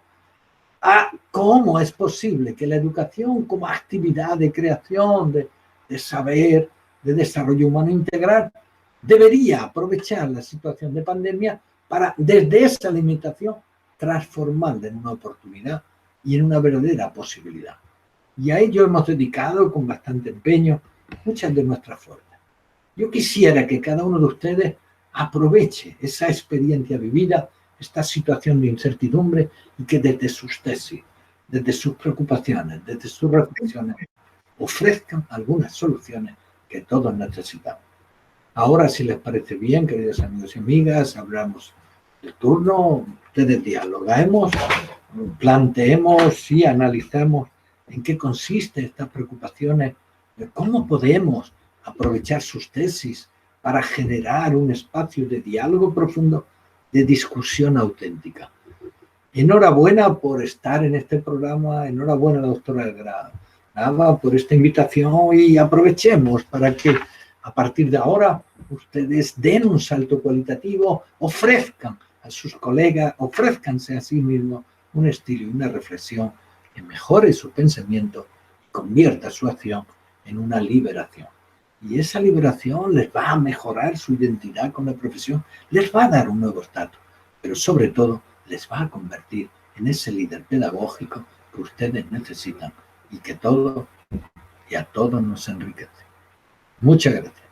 a cómo es posible que la educación como actividad de creación, de saber, de desarrollo humano integral, debería aprovechar la situación de pandemia para, desde esa limitación, transformarla en una oportunidad y en una verdadera posibilidad. Y a ello hemos dedicado con bastante empeño muchas de nuestras fuerzas. Yo quisiera que cada uno de ustedes aproveche esa experiencia vivida, esta situación de incertidumbre y que desde sus tesis, desde sus preocupaciones, desde sus reflexiones, ofrezcan algunas soluciones que todos necesitamos. Ahora, si les parece bien, queridos amigos y amigas, hablamos del turno, ustedes dialoguemos, planteemos y analicemos en qué consiste estas preocupaciones, de cómo podemos aprovechar sus tesis para generar un espacio de diálogo profundo, de discusión auténtica. Enhorabuena por estar en este programa, enhorabuena, doctora Grava, por esta invitación y aprovechemos para que a partir de ahora ustedes den un salto cualitativo, ofrezcan a sus colegas, ofrezcanse a sí mismos un estilo y una reflexión que mejore su pensamiento y convierta su acción en una liberación. Y esa liberación les va a mejorar su identidad con la profesión, les va a dar un nuevo estatus, pero sobre todo les va a convertir en ese líder pedagógico que ustedes necesitan y que todo y a todos nos enriquece. Muchas gracias.